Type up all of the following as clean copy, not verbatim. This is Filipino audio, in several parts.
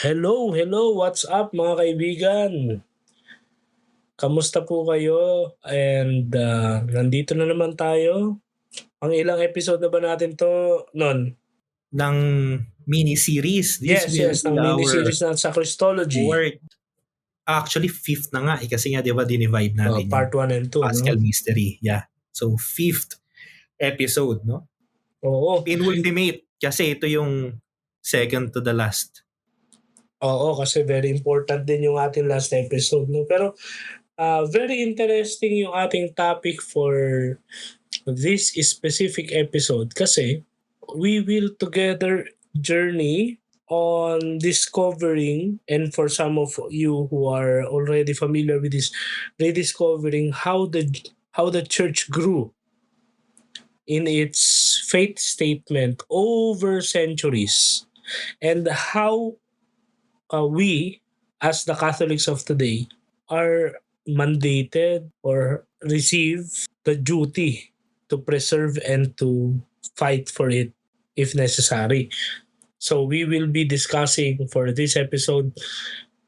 Hello, hello, what's up mga kaibigan? Kamusta po kayo? And nandito na naman tayo. Ang ilang episode na ba natin to, Non? Ng mini-series. This Yes, will yes, be ng our mini-series na sa Christology. fourth, actually fifth na nga kasi nga 'di ba dinivide natin yung Part 1 and 2, Paschal no? Mystery. Yeah. So fifth episode, no? Oo, Penultimate kasi ito yung second to the last. oo, kasi very important din yung ating last episode, no? Pero very interesting yung ating topic for this specific episode kasi we will together journey on discovering, and for some of you who are already familiar with this, rediscovering how the church grew in its faith statement over centuries, and how we as the Catholics of today are mandated or receive the duty to preserve and to fight for it if necessary. So we will be discussing for this episode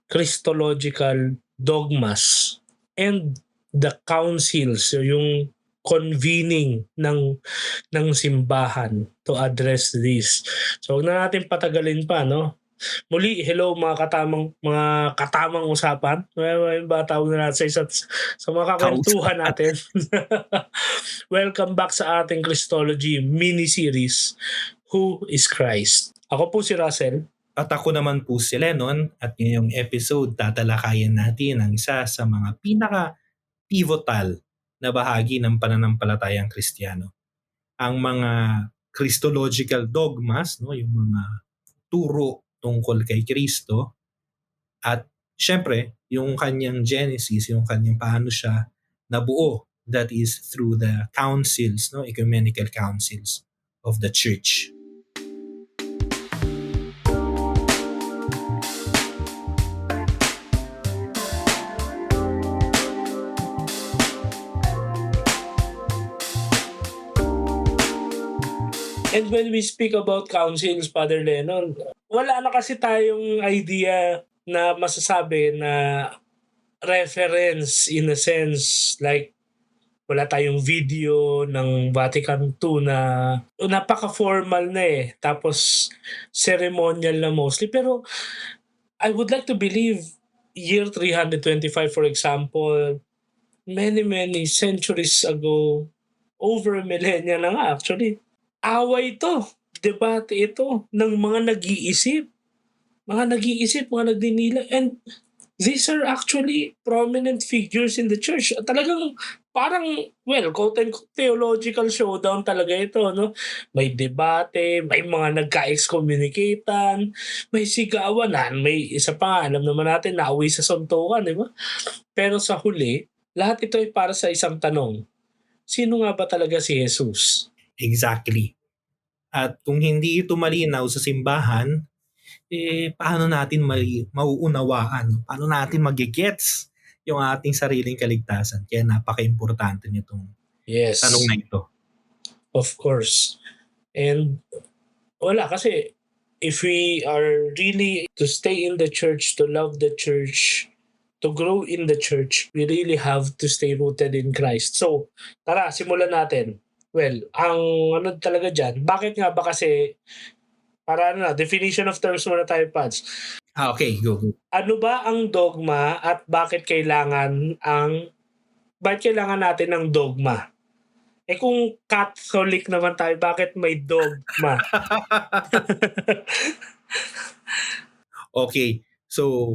Christological dogmas and the councils, so yung convening ng simbahan to address this. So huwag na natin patagalin pa, no? Muli, hello mga katamang usapan. May ba tawag na natin sa mga kakwentuhan natin. Welcome back sa ating Christology mini-series, Who is Christ? Ako po si Russell. At ako naman po si Lennon at ngayong episode tatalakayin natin ang isa sa mga pinaka-pivotal na bahagi ng pananampalatayang Kristiyano. Ang mga Christological dogmas, no, yung mga turo tungkol kay Kristo at syempre yung kanyang genesis, yung kanyang paano siya nabuo, that is through the councils, no, ecumenical councils of the church. And when we speak about councils, Father Lennon, wala na kasi tayong idea na masasabi na reference in a sense, like wala tayong video ng Vatican II na napaka-formal na tapos ceremonial na mostly. Pero I would like to believe year 325, for example, many centuries ago, over a millennia na nga actually, away ito, debate ito ng mga nag-iisip, mga nagdinila, and these are actually prominent figures in the church. Talagang parang, well, quote and quote, theological showdown talaga ito, no? May debate, may mga nagka-excommunicatan, may sigawanan, may isa pa, alam naman natin, nauwi sa suntukan, di ba? Pero sa huli, lahat ito ay para sa isang tanong. Sino nga ba talaga si Jesus? Exactly. At kung hindi ito malinaw sa simbahan, paano natin mauunawaan? Paano natin magigets yung ating sariling kaligtasan? Kaya napaka-importante nitong tanong na ito. Of course. And wala kasi if we are really to stay in the church, to love the church, to grow in the church, we really have to stay rooted in Christ. So, tara, simulan natin. Well, ang ano talaga dyan, bakit nga ba kasi, para definition of terms muna tayo, Pads. Okay, go. Ano ba ang dogma at bakit kailangan natin ng dogma? Kung Catholic naman tayo, bakit may dogma? Okay, so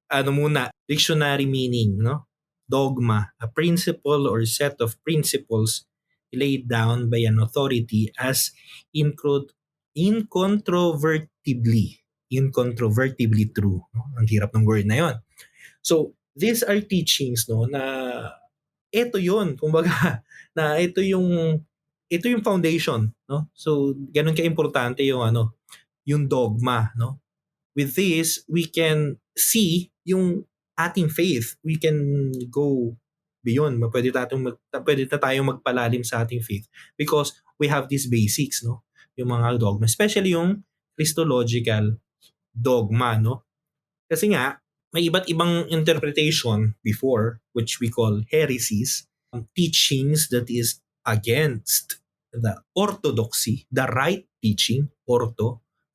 muna, dictionary meaning, no? Dogma, a principle or set of principles laid down by an authority as incontrovertibly true. No? Ang hirap ng word na yon. So, these are teachings, no, na ito yun, kumbaga, na ito yung foundation, no? So, ganun ka-importante yung yung dogma, no? With this, we can see yung ating faith. We can go beyond. Pwede na tayong magpalalim sa ating faith because we have these basics, no? Yung mga dogma, especially yung Christological dogma, no? Kasi nga, may iba't ibang interpretation before, which we call heresies, teachings that is against the orthodoxy, the right teaching,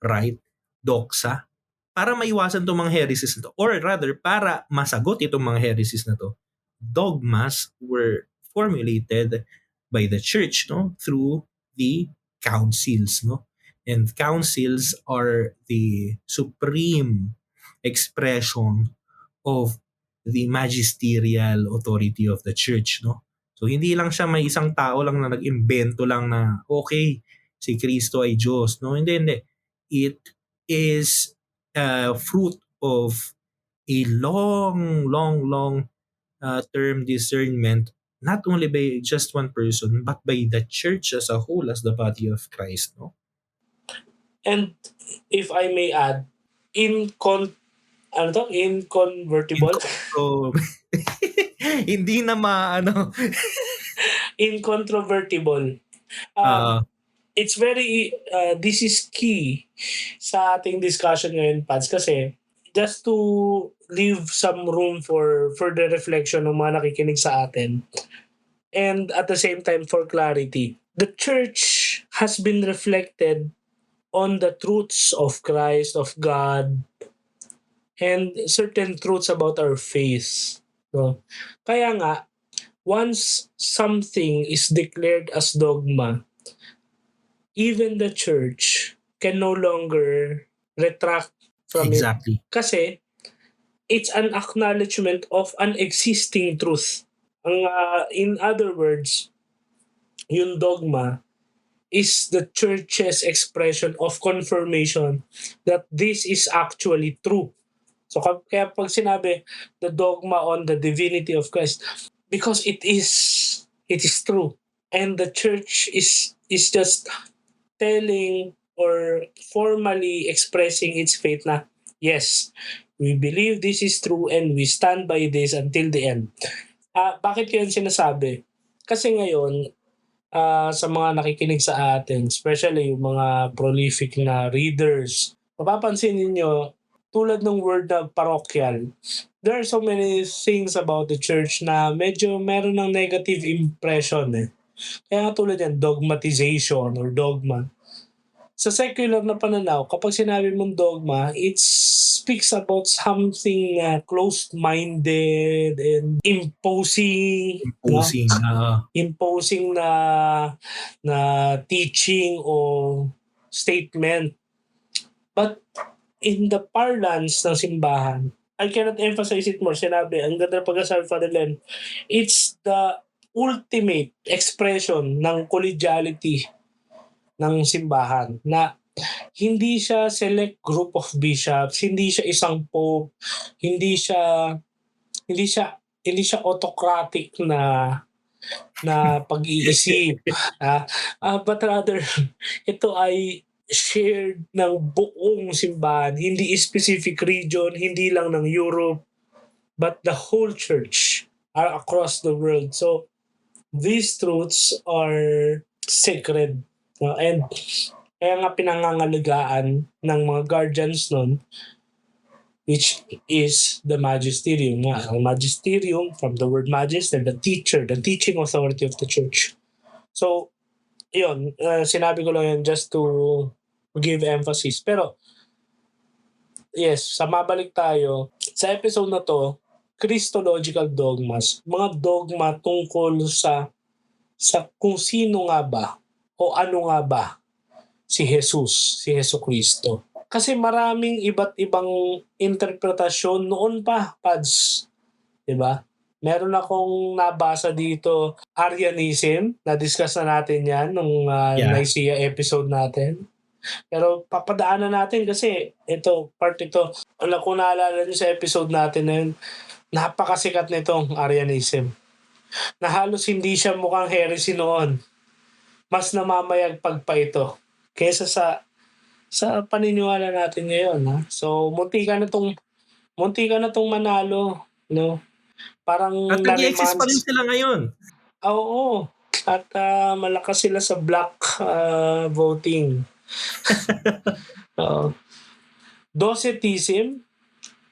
right, doxa, para maiwasan itong mga heresies na to, or rather, para masagot itong mga heresies na to, dogmas were formulated by the church, no, through the councils, no? And councils are the supreme expression of the magisterial authority of the church, no? So hindi lang siya may isang tao lang na nag-imbento lang na okay, si Kristo ay Diyos, no? Hindi. It is a fruit of a long term discernment, not only by just one person but by the church as a whole, as the body of Christ, no? And if I may add, inconvertible? So, hindi na Incontrovertible. It's very, this is key sa ating discussion ngayon, Pads, kasi just to leave some room for further reflection ng mga nakikinig sa atin, and at the same time for clarity. The church has been reflected on the truths of Christ, of God, and certain truths about our faith. No? Kaya nga, once something is declared as dogma, even the church can no longer retract from exactly. it. Kasi it's an acknowledgement of an existing truth. In other words, yung dogma is the church's expression of confirmation that this is actually true. So kaya pag sinabi the dogma on the divinity of Christ, because it is true, and the church is just telling or formally expressing its faith na yes, we believe this is true and we stand by this until the end. Bakit yun sinasabi? Kasi ngayon, sa mga nakikinig sa atin, especially yung mga prolific na readers, mapapansin ninyo, tulad ng word na parochial, there are so many things about the church na medyo meron ng negative impression eh. Kaya nga tulad yan, dogmatization or dogma. Sa secular na pananaw, kapag sinabi mong dogma, it speaks about something closed-minded and imposing na teaching o statement. But in the parlance ng simbahan, I cannot emphasize it more. Sinabi, ang ganda ng pag-asabi, Father Len, it's the ultimate expression ng collegiality ng simbahan na hindi siya select group of bishops, hindi siya isang pope, hindi siya autocratic na pag-iisip, but rather ito ay shared ng buong simbahan, hindi specific region, hindi lang ng Europe, but the whole church across the world. So these truths are sacred. And kaya nga pinangangalagaan ng mga guardians nun, which is the magisterium. Ang magisterium, from the word magister, the teacher, the teaching authority of the church. So, yun, sinabi ko lang yun just to give emphasis. Pero, yes, sa mabalik tayo, sa episode na to, Christological dogmas, mga dogma tungkol sa kung sino nga ba o ano nga ba si Jesus, si Jesucristo. Kasi maraming iba't ibang interpretasyon noon pa, Pads. Diba? Meron akong nabasa dito, Arianism, na-discuss na natin yan nung Nicaea episode natin. Pero papadaanan natin kasi part ito, kung naalala nyo sa episode natin na yun, napakasikat nitong Arianism. Na halos hindi siya mukhang heresy noon. Mas namamayagpag pa ito kaysa sa paniniwala natin ngayon. Ha? So, munti ka na tong manalo. No? Parang at nag-exist pa rin sila ngayon. Oo. At malakas sila sa black voting. Docetism,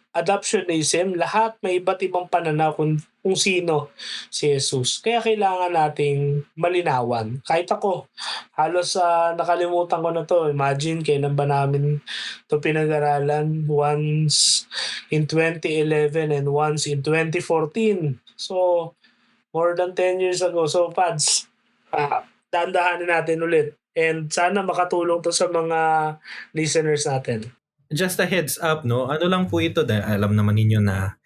adoptionism, lahat may iba't ibang pananaw kung sino si Jesus. Kaya kailangan nating malinawan. Kahit ako, halos nakalimutan ko na to. Imagine, kailan ba namin to pinag-aralan? Once in 2011 and once in 2014. So, more than 10 years ago. So, Pads, dahan-dahanin natin ulit. And sana makatulong to sa mga listeners natin. Just a heads up, no? Ano lang po ito, dahil alam naman ninyo na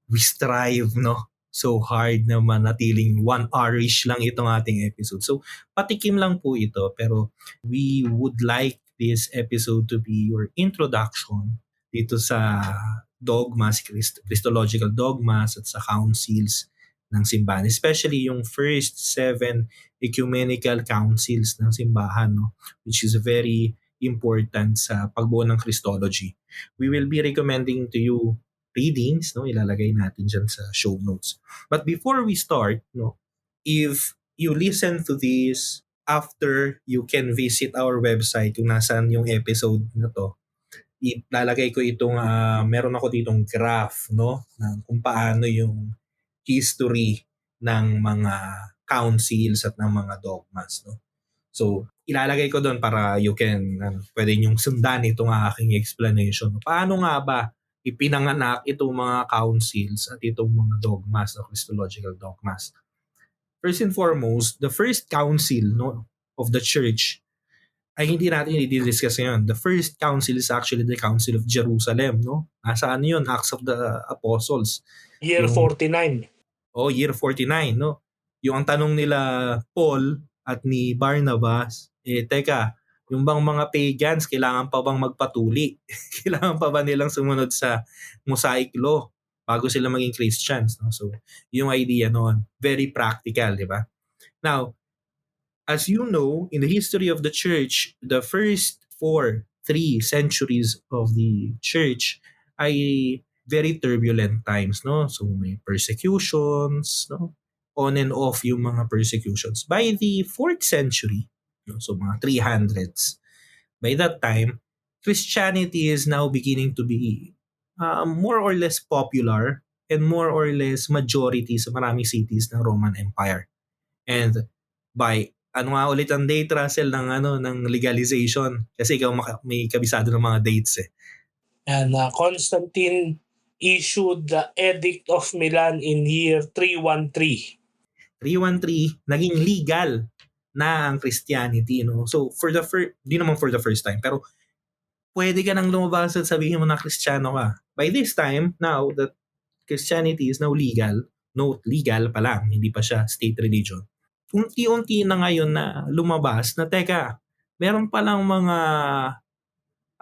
we strive, no? So hard na manatiling 1 hour-ish lang itong ating episode. So patikim lang po ito, pero we would like this episode to be your introduction dito sa dogmas, Christological dogmas at sa councils ng simbahan. Especially yung first 7 ecumenical councils ng simbahan, no? Which is very important sa pagbuo ng Christology. We will be recommending to you readings, no? Ilalagay natin dyan sa show notes. But before we start, no, if you listen to this after, you can visit our website kung nasaan yung episode na to. Ilalagay ko itong, meron ako ditong graph, no, ng kung paano yung history ng mga councils at ng mga dogmas, no. So, ilalagay ko doon para you can, pwede nyong sundan itong aking explanation. Paano nga ba ipinanganak itong mga councils at itong mga dogmas, o Christological dogmas? First and foremost, the first council, no, of the church ay hindi natin i-discuss ngayon. The first council is actually the Council of Jerusalem, no? Nasaan yun? Acts of the Apostles. Year 49. Year 49, no? Yung ang tanong nila Paul at ni Barnabas, teka, yung bang mga pagans, kailangan pa bang magpatuli? Kailangan pa ba nilang sumunod sa Mosaic law bago sila maging Christians? No? So, yung idea noon, very practical, di ba? Now, as you know, in the history of the church, the first 3 centuries of the church ay very turbulent times, no? So, may persecutions, no? On and off yung mga persecutions. By the 4th century, so mga 300s, by that time, Christianity is now beginning to be more or less popular and more or less majority sa maraming cities ng Roman Empire. And by nga ulit ang date, Russell, ng legalization? Kasi ikaw may kabisado ng mga dates eh. And Constantine issued the Edict of Milan in year 313. 313, naging legal na ang Christianity, no? So di naman for the first time, pero pwede ka nang lumabas at sabihin mo na Kristiyano ka. By this time, now that Christianity is now legal, note, legal pa lang, hindi pa siya state religion, unti-unti na ngayon na lumabas na teka, meron palang mga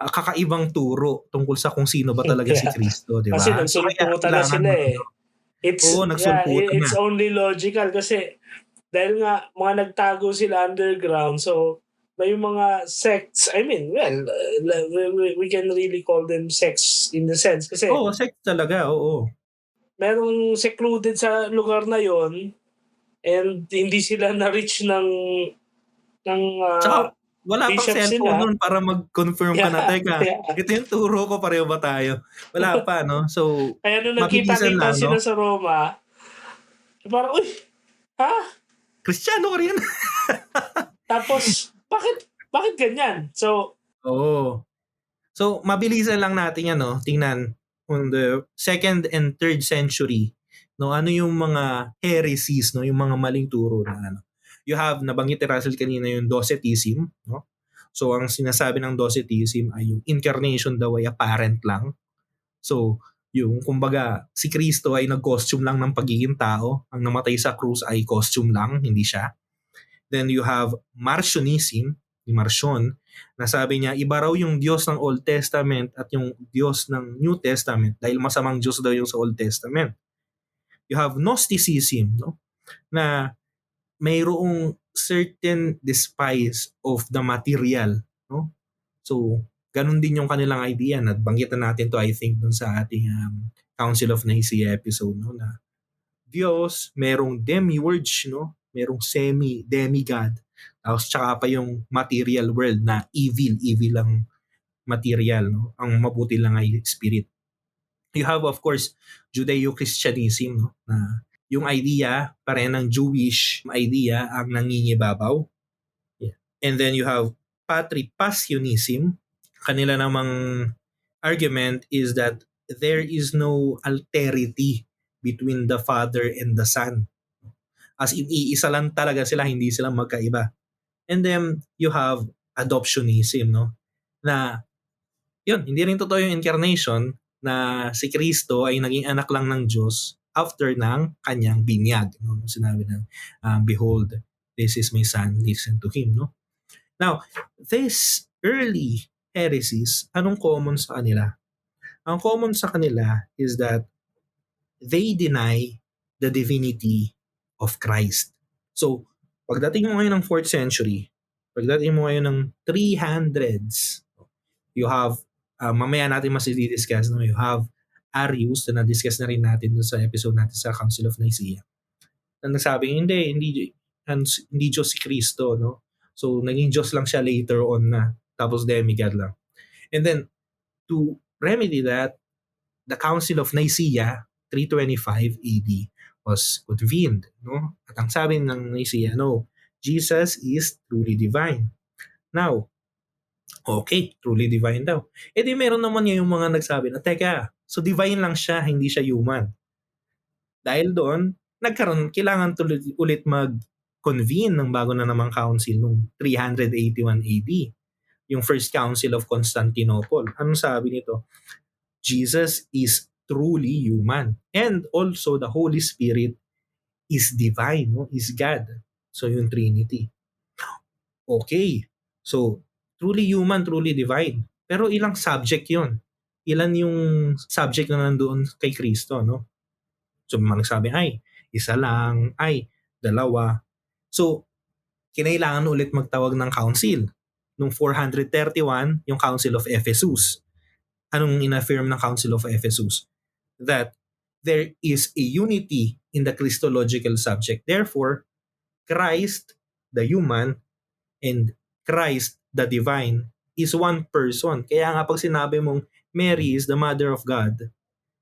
kakaibang turo tungkol sa kung sino ba talaga si Kristo, di ba? Kasi nagsulputan na sila eh. It's only logical kasi dahil nga mga nagtago sila underground, so may mga sects, I mean, well, we can really call them sects in the sense kasi sects talaga, oo. Merong secluded sa lugar na yon and hindi sila na-reach ng Tsaka wala pang cellphone nun para mag-confirm ka na, teka, ito yung turo ko, pareho ba tayo? Wala pa, no? So, kaya nung nakita-kita sila sa Roma, parang, uy, ha? Kristiyano ka rin? Tapos, bakit ganyan? So, So, mabilisan lang natin yan, no? Tingnan, on the 2nd and 3rd century, no? Ano yung mga heresies, no? Yung mga maling turo na ano. You have, nabanggit ni Russell kanina, yung Docetism, no? So, ang sinasabi ng Docetism ay yung incarnation daw ay apparent lang. So, yung kumbaga, si Kristo ay nag-costume lang ng pagiging tao. Ang namatay sa krus ay costume lang, hindi siya. Then you have Marcionism, ni Marcion, na sabi niya, iba raw yung Diyos ng Old Testament at yung Diyos ng New Testament dahil masamang Diyos daw yung sa Old Testament. You have Gnosticism, no? Na mayroong certain despise of the material, no? So, ganun din yung kanilang idea. Banggitan natin to, I think, dun sa ating Council of Nicaea episode, no? Na Diyos, merong demiurge, no? Merong demigod. Tapos tsaka pa yung material world na evil ang material, no? Ang mabuti lang ay spirit. You have, of course, Judeo-Christianism, no? Na yung idea, pare ng Jewish idea, ang nangingibabaw. Yeah. And then you have Patripassionism. Kanila namang argument is that there is no alterity between the Father and the Son. As in, iisa lang talaga sila, hindi sila magkaiba. And then you have adoptionism, no? Na yun, hindi rin totoo yung incarnation na si Kristo ay naging anak lang ng Diyos after ng kanyang binyag. No? Sinabi ng, behold, this is my son, listen to him. No? Now, this early heresies, anong common sa kanila? Ang common sa kanila is that they deny the divinity of Christ. So, pagdating mo ngayon ng 4th century, pagdating mo ngayon ng 300s, you have, mamaya natin mas i-discuss, no? You have Arius na na-discuss na rin natin dun sa episode natin sa Council of Nicaea. Na nagsabing, hindi Diyos si Kristo, no? So, naging Diyos lang siya later on na, tapos demigod lang. And then, to remedy that, the Council of Nicaea, 325 AD, was convened, no? At ang sabi ng Nicaea, no, Jesus is truly divine. Now, okay, truly divine daw. E di meron naman yung mga nagsabi na, teka, so divine lang siya, hindi siya human. Dahil doon, kailangan ulit mag-convene ng bago na namang council noong 381 AD. Yung First Council of Constantinople. Anong sabi nito? Jesus is truly human. And also, the Holy Spirit is divine, no? Is God. So, yung Trinity. Okay. So, truly human, truly divine. Pero ilang subject yon? Ilan yung subject na nandoon kay Kristo, no? So, may nagsabi, ay, isa lang, ay, dalawa. So, kinailangan ulit magtawag ng council. Noong 431, yung Council of Ephesus. Anong in-affirm ng Council of Ephesus? That there is a unity in the Christological subject. Therefore, Christ, the human, and Christ, the divine, is one person. Kaya nga pag sinabi mong Mary is the mother of God,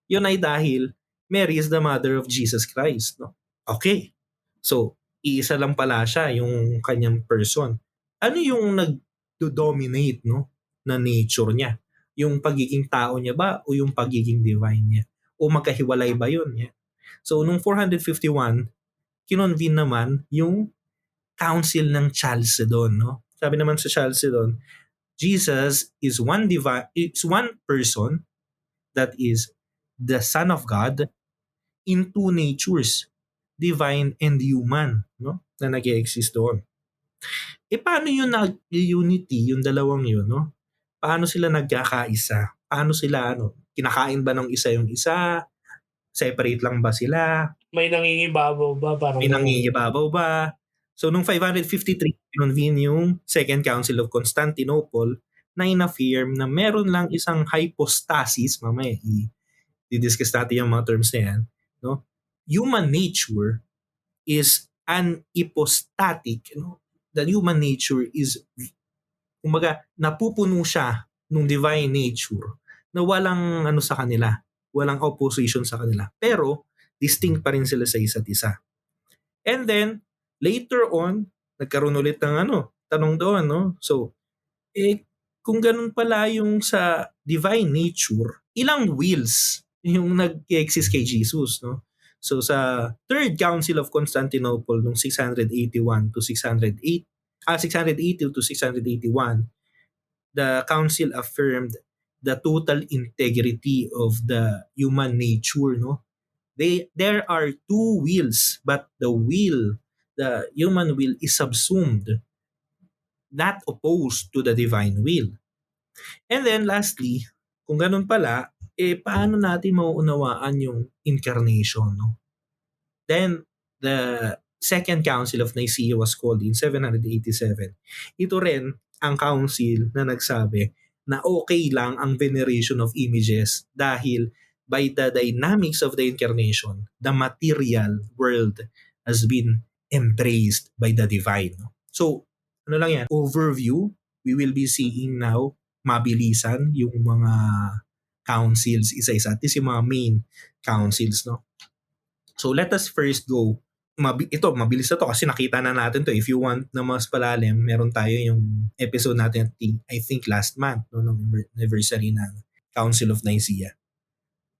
yun ay dahil Mary is the mother of Jesus Christ. No? Okay. So, iisa lang pala siya, yung kanyang person. Ano yung nag-dominate, no, na nature niya? Yung pagiging tao niya ba o yung pagiging divine niya? O magkahiwalay ba yun? Yeah. So, nung 451, kinonvene naman yung Council ng Chalcedon, no? Sabi naman sa Chalcedon, Jesus is one person that is the Son of God in two natures, divine and human, no? Na nag-exist doon. E paano yun nag-unity, yung dalawang yun, no? Paano sila nagkakaisa? Paano sila, kinakain ba ng isa yung isa? Separate lang ba sila? May nangingibabaw ba? May nangingibabaw ba? So, nung 553, kinonvene yung Second Council of Constantinople na in-affirm na meron lang isang hypostasis, mamaya i-discuss natin yung mga terms na yan, no? Human nature is an hypostatic, no? The human nature is, kumbaga, napupuno siya ng divine nature na walang sa kanila, walang opposition sa kanila. Pero, distinct pa rin sila sa isa't isa. And then, later on, nagkaroon ulit ng tanong doon, no? So, kung ganun pala yung sa divine nature, ilang wills yung nag-exist kay Jesus, no? So, sa Third Council of Constantinople noong 681 to 680 to 681, the council affirmed the total integrity of the human nature, no? There are two wills, but the human will is subsumed, not opposed to the divine will. And then lastly, kung ganun pala, paano natin mauunawaan yung incarnation, no? Then, the Second Council of Nicaea was called in 787. Ito rin ang council na nagsabi na okay lang ang veneration of images dahil by the dynamics of the incarnation, the material world has been embraced by the divine. So, ano lang yan? Overview, we will be seeing now mabilisan yung mga councils isa-isa, at least yung mga main councils, no? So let us first go. Mabilis na to kasi nakita na natin to. If you want na mas palalim, meron tayo yung episode natin, I think last month, no, ng anniversary ng Council of Nicaea.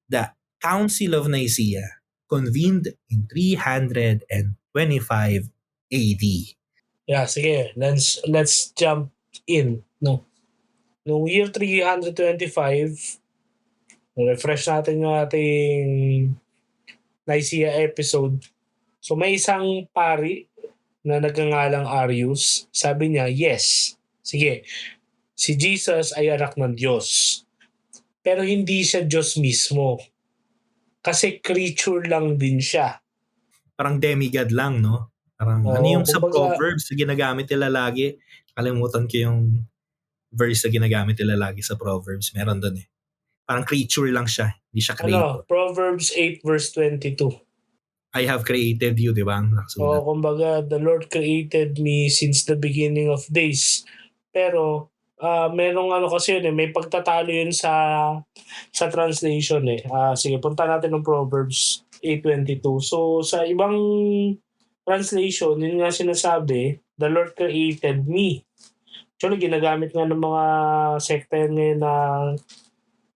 The Council of Nicaea convened in 325 AD. Yeah, sige. Let's jump in, no. Noong year 325, refresh natin yung ating Nicaea episode. So may isang pari na nagngangalang Arius. Sabi niya, yes, sige, si Jesus ay anak ng Diyos. Pero hindi siya Diyos mismo. Kasi creature lang din siya. Parang demigod lang, no? Parang ano yung sa Proverbs na ginagamit nila lagi? Kalimutan ko yung verse na ginagamit nila lagi sa Proverbs. Meron doon eh. Parang creature lang siya. Hindi siya creator. Proverbs 8 verse 22. I have created you, di ba? Kumbaga, the Lord created me since the beginning of days. Pero, merong kasi yun may pagtatalo yun sa translation eh. Sige, punta natin ng Proverbs 8:22. So, sa ibang translation, yun nga sinasabi, the Lord created me. Actually, ginagamit nga ng mga sekta yan ngayon na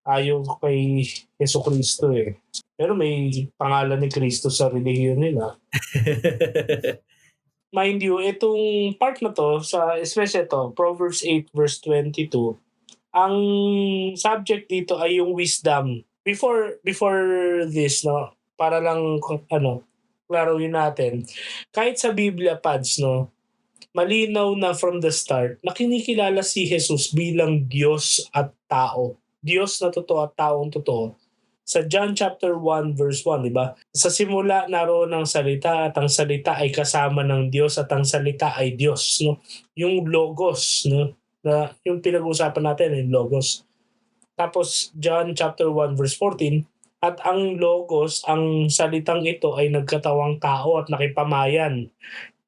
ayaw kay Yesu Cristo eh. Pero may pangalan ni Cristo sa relihiyon nila. Mind you, itong part na to, especially ito, Proverbs 8 verse 22, ang subject dito ay yung wisdom. Before this, no, para lang, klaruhin natin, kahit sa Biblia Pads, no, malinaw na from the start na kinikilala si Jesus bilang Diyos at tao. Diyos na totoo at taong totoo. Sa John chapter 1 verse 1, di ba? Sa simula naroon ang salita at ang salita ay kasama ng Diyos at ang salita ay Diyos, no? Yung logos, no? Na yung pinag-uusapan natin, yung logos. Tapos John chapter 1 verse 14, at ang logos, ang salitang ito ay nagkatawang tao at nakipamayan,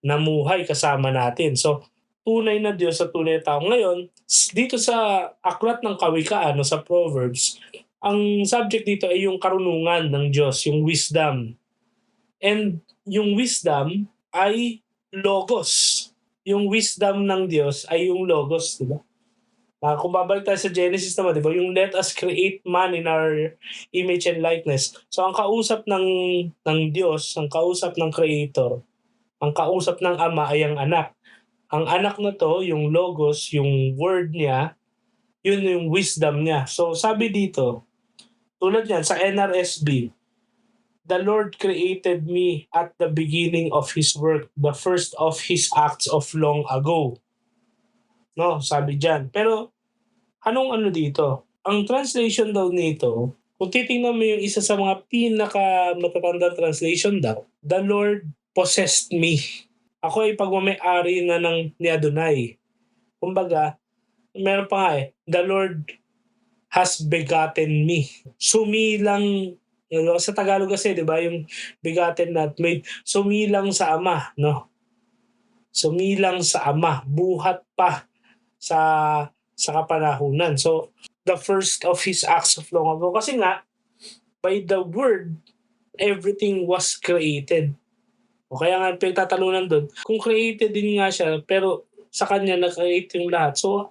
namuhay kasama natin. So, tunay na Diyos at tunay na tao. Ngayon, dito sa aklat ng kawikaan, no, sa Proverbs, ang subject dito ay yung karunungan ng Diyos, yung wisdom. And yung wisdom ay logos. Yung wisdom ng Diyos ay yung logos, di ba? Kung babalik tayo sa Genesis naman, di ba? Yung let us create man in our image and likeness. So ang kausap ng Diyos, ang kausap ng Creator, ang kausap ng Ama ay ang anak. Ang anak na to, yung logos, yung word niya, yun yung wisdom niya. So sabi dito, tulad yan sa NRSB, the Lord created me at the beginning of His work, the first of His acts of long ago. No, sabi dyan. Pero, anong dito? Ang translation daw nito, kung titingnan mo yung isa sa mga pinaka-matatandang translation daw, the Lord possessed me. Ako ay pagmamay-ari na ni Adonai. Kumbaga, meron pa nga the Lord has begotten me. Sumilang, sa Tagalog kasi, di ba, yung begotten not made, sumilang sa Ama, no? Sumilang sa Ama, buhat pa sa kapanahunan. So, the first of His acts of long ago. Kasi nga, by the word, everything was created. O kaya nga, pinagtatalunan doon, kung created din nga siya, pero sa kanya na-create yung lahat. So,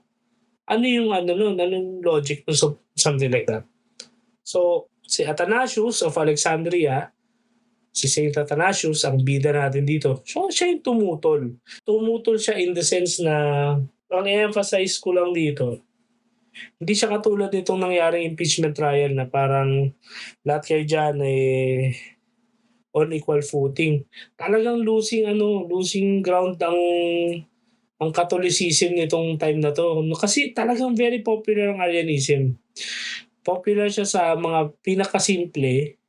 ano yung anong logic to something like that? So, si Athanasius of Alexandria, si Saint Athanasius, ang bida natin dito, siya yung tumutol. Tumutol siya in the sense na, ang i-emphasize ko lang dito, hindi siya katulad nitong nangyaring impeachment trial na parang lahat kayo dyan on equal footing. Talagang losing ground ang Catholicism nitong time na to. Kasi talagang very popular ang Arianism. Popular siya sa mga pinakasimple,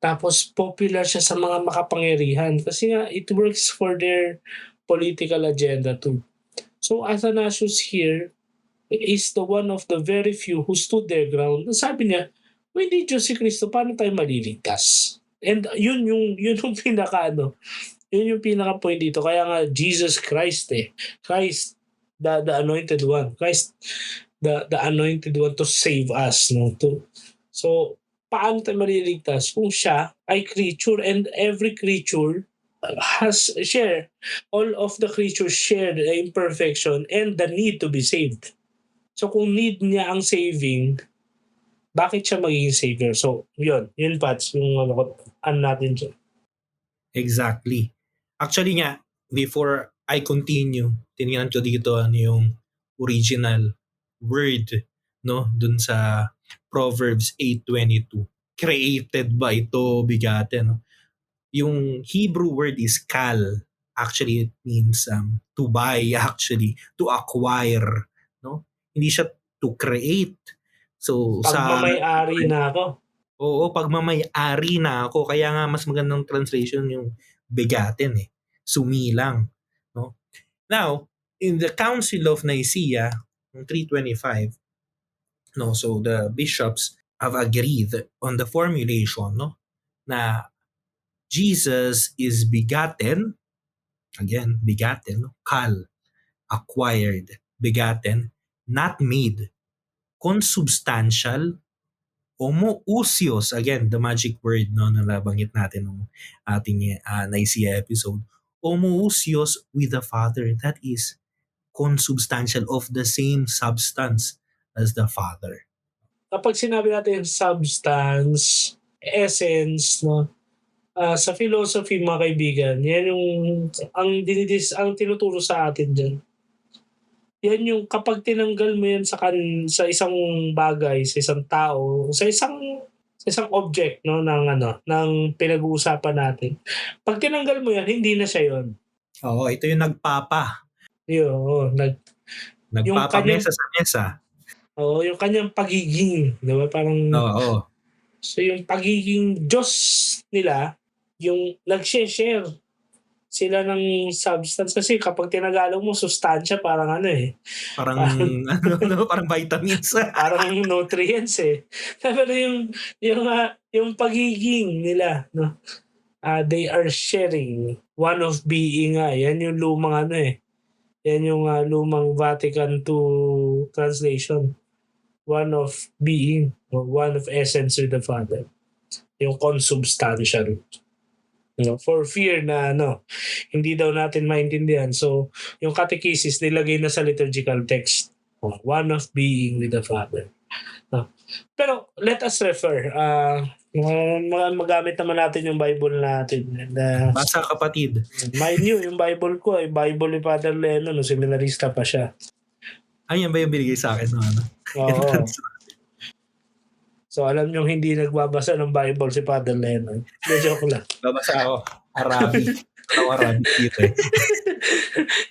tapos popular siya sa mga makapangyarihan. Kasi nga, it works for their political agenda too. So Athanasius here is the one of the very few who stood their ground. Sabi niya, when di Diyos si Kristo, paano tayo maliligtas? And yun yung yun yung pinaka-point dito. Kaya nga, Jesus Christ Christ, the anointed one. Christ, the anointed one to save us, no? So paano tayo maliligtas kung siya ay creature, and every creature has share, all of the creatures share the imperfection and the need to be saved. So kung need niya ang saving, bakit siya magiging savior? So yun Pats, yung ano natin dyan. Exactly. Actually nga, before I continue, tinignan ko dito ano yung original word, no, dun sa Proverbs 8:22. Created ba ito, bigatin, no? Yung Hebrew word is kal. Actually, it means to buy, actually, to acquire, no? Hindi siya to create. So, Pagmamay-ari na ako. Oo, pagmamay-ari na ako. Kaya nga mas magandang translation yung bigatin eh. Sumilang. No? Now, in the Council of Nicaea, 325, no, so the bishops have agreed on the formulation, no, na Jesus is begotten, again, begotten, no, kal, acquired, begotten, not made, consubstantial, homoousios, again, the magic word, no, na nabanggit natin ng ating Nicaea episode, homoousios with the Father, that is consubstantial, of the same substance as the Father. Kapag sinabi natin substance, essence, no, sa philosophy mga kaibigan, yan yung ang tinuturo sa atin dyan. Yan yung kapag tinanggal mo yan sa isang bagay, sa isang tao, sa isang object, no, ng pinag-uusapan natin. Pag tinanggal mo yan, hindi na siya yon. Oo, ito yung nagpapa. Yun, Nagpapamesa sa mesa. Oo, yung kanyang pagiging, di ba? Parang, Oo. so yung pagiging Diyos nila, yung nag-share sila ng substance. Kasi kapag tinagalang mo, sustansya, parang ano eh. Parang, parang vitamins. Parang nutrients eh. Pero yung pagiging nila, no? They are sharing one of being nga. Yan yung lumang ano eh. Yan yung lumang Vatican II translation. One of being, or one of essence with the Father. Yung consubstantial. No, for fear na hindi daw natin maintindihan. So, yung catechesis nilagay na sa liturgical text. One of being with the Father. No. Pero let us refer. Magamit naman natin yung Bible natin. And, Basa kapatid. mind you, yung Bible ko ay Bible ni Father Leno, no, seminarista pa siya. Ay, yan ba yung binigay sa akin? No? Oo. So alam nyo hindi nagbabasa ng Bible si Father Leno. Joke lang. Babasa ako. Arabic. Arabic dito eh.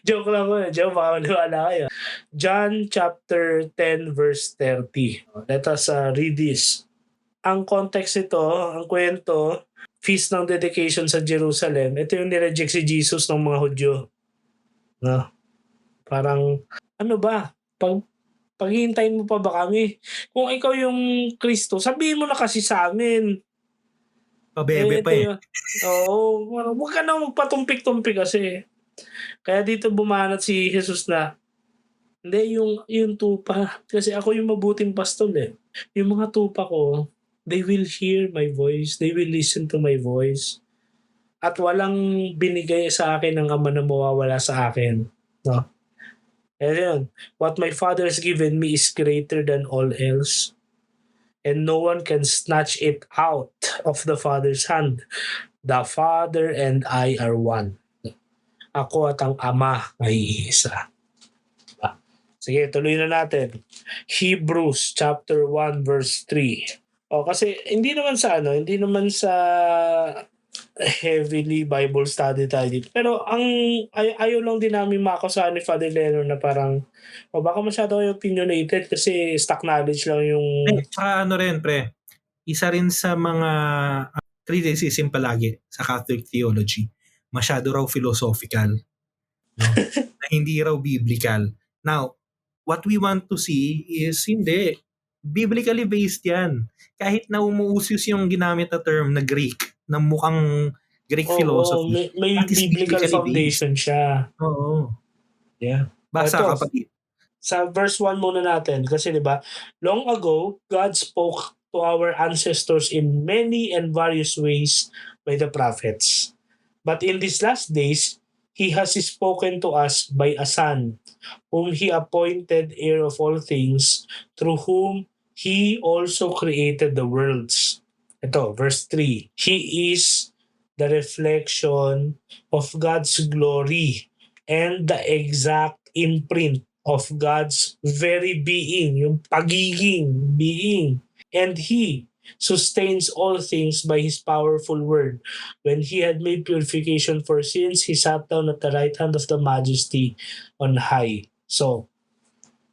Joke lang ko. Joke, baka maniwala kayo. John chapter 10 verse 30. Let us read this. Ang context ito, ang kwento, feast ng dedication sa Jerusalem. Ito yung nireject si Jesus ng mga Hudyo. No? Parang, ano ba? Paghihintayin mo pa ba kami? Kung ikaw yung Kristo, sabihin mo na kasi sa amin. Pabebe pa eh. Oo, huwag ka na magpatumpik-tumpik kasi. Kaya dito bumanat si Jesus na, hindi, yung tupa. Kasi ako yung mabuting pastol eh. Yung mga tupa ko, they will hear my voice. They will listen to my voice. At walang binigay sa akin ng Ama na mawawala sa akin. No? And yun, what my Father has given me is greater than all else. And no one can snatch it out of the Father's hand. The Father and I are one. Ako at ang Ama ay isa. Sige, tuloy na natin. Hebrews chapter 1 verse 3. Kasi hindi naman sa heavily Bible study tayo dito. Pero ayaw lang din namin makasahan ni Father Leno na parang baka masyado kayo opinionated kasi stock knowledge lang yung... Tsaka pre, isa rin sa mga criticism palagi sa Catholic theology, masyado raw philosophical. No? Na hindi raw biblical. Now, what we want to see is hindi. Biblically based yan. Kahit na umuusos yung ginamit na term na Greek, na mukhang Greek philosophy. May biblical foundation siya. Oo. Yeah. Basa kapatid. sa verse 1 muna natin kasi 'di ba, long ago God spoke to our ancestors in many and various ways by the prophets. But in these last days, he has spoken to us by a son, whom he appointed heir of all things, through whom he also created the worlds. Ito, verse 3. He is the reflection of God's glory and the exact imprint of God's very being, yung pagiging being. And He sustains all things by His powerful word. When He had made purification for sins, He sat down at the right hand of the Majesty on high. So,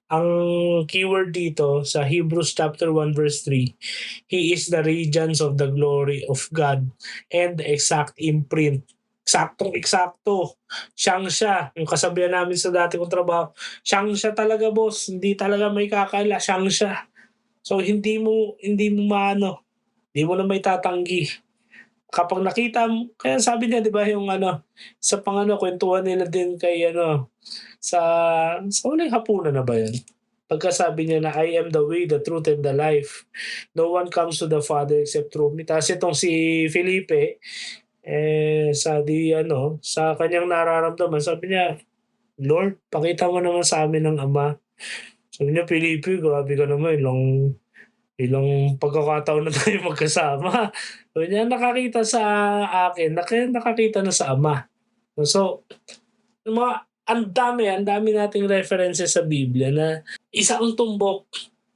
ang keyword dito sa Hebrews chapter 1 verse 3, He is the radiance of the glory of God and the exact imprint. Eksaktong-eksakto. Siyang siya. Yung kasabihan namin sa dati kong trabaho, siyang siya talaga boss. Hindi talaga may kakaila. Siyang siya. So hindi mo maano, hindi mo na may tatanggi. Kapag nakita mo, kaya sabi niya 'di ba yung sa kwentuhan nila din kay sa huling hapunan na ba yun? Pagkasabi niya na, "I am the way, the truth, and the life. No one comes to the Father except through me." Tapos itong si Felipe, sa kanyang nararamdaman sabi niya, "Lord, pakita mo naman sa amin ang Ama." Sabi niya, "Felipe, grabe ka naman, ilang pagkakataon na tayo magkasama." Sabi niya, "Nakakita sa akin, nakakita na sa Ama." So, yung ang dami nating references sa Biblia na isa ang tumbok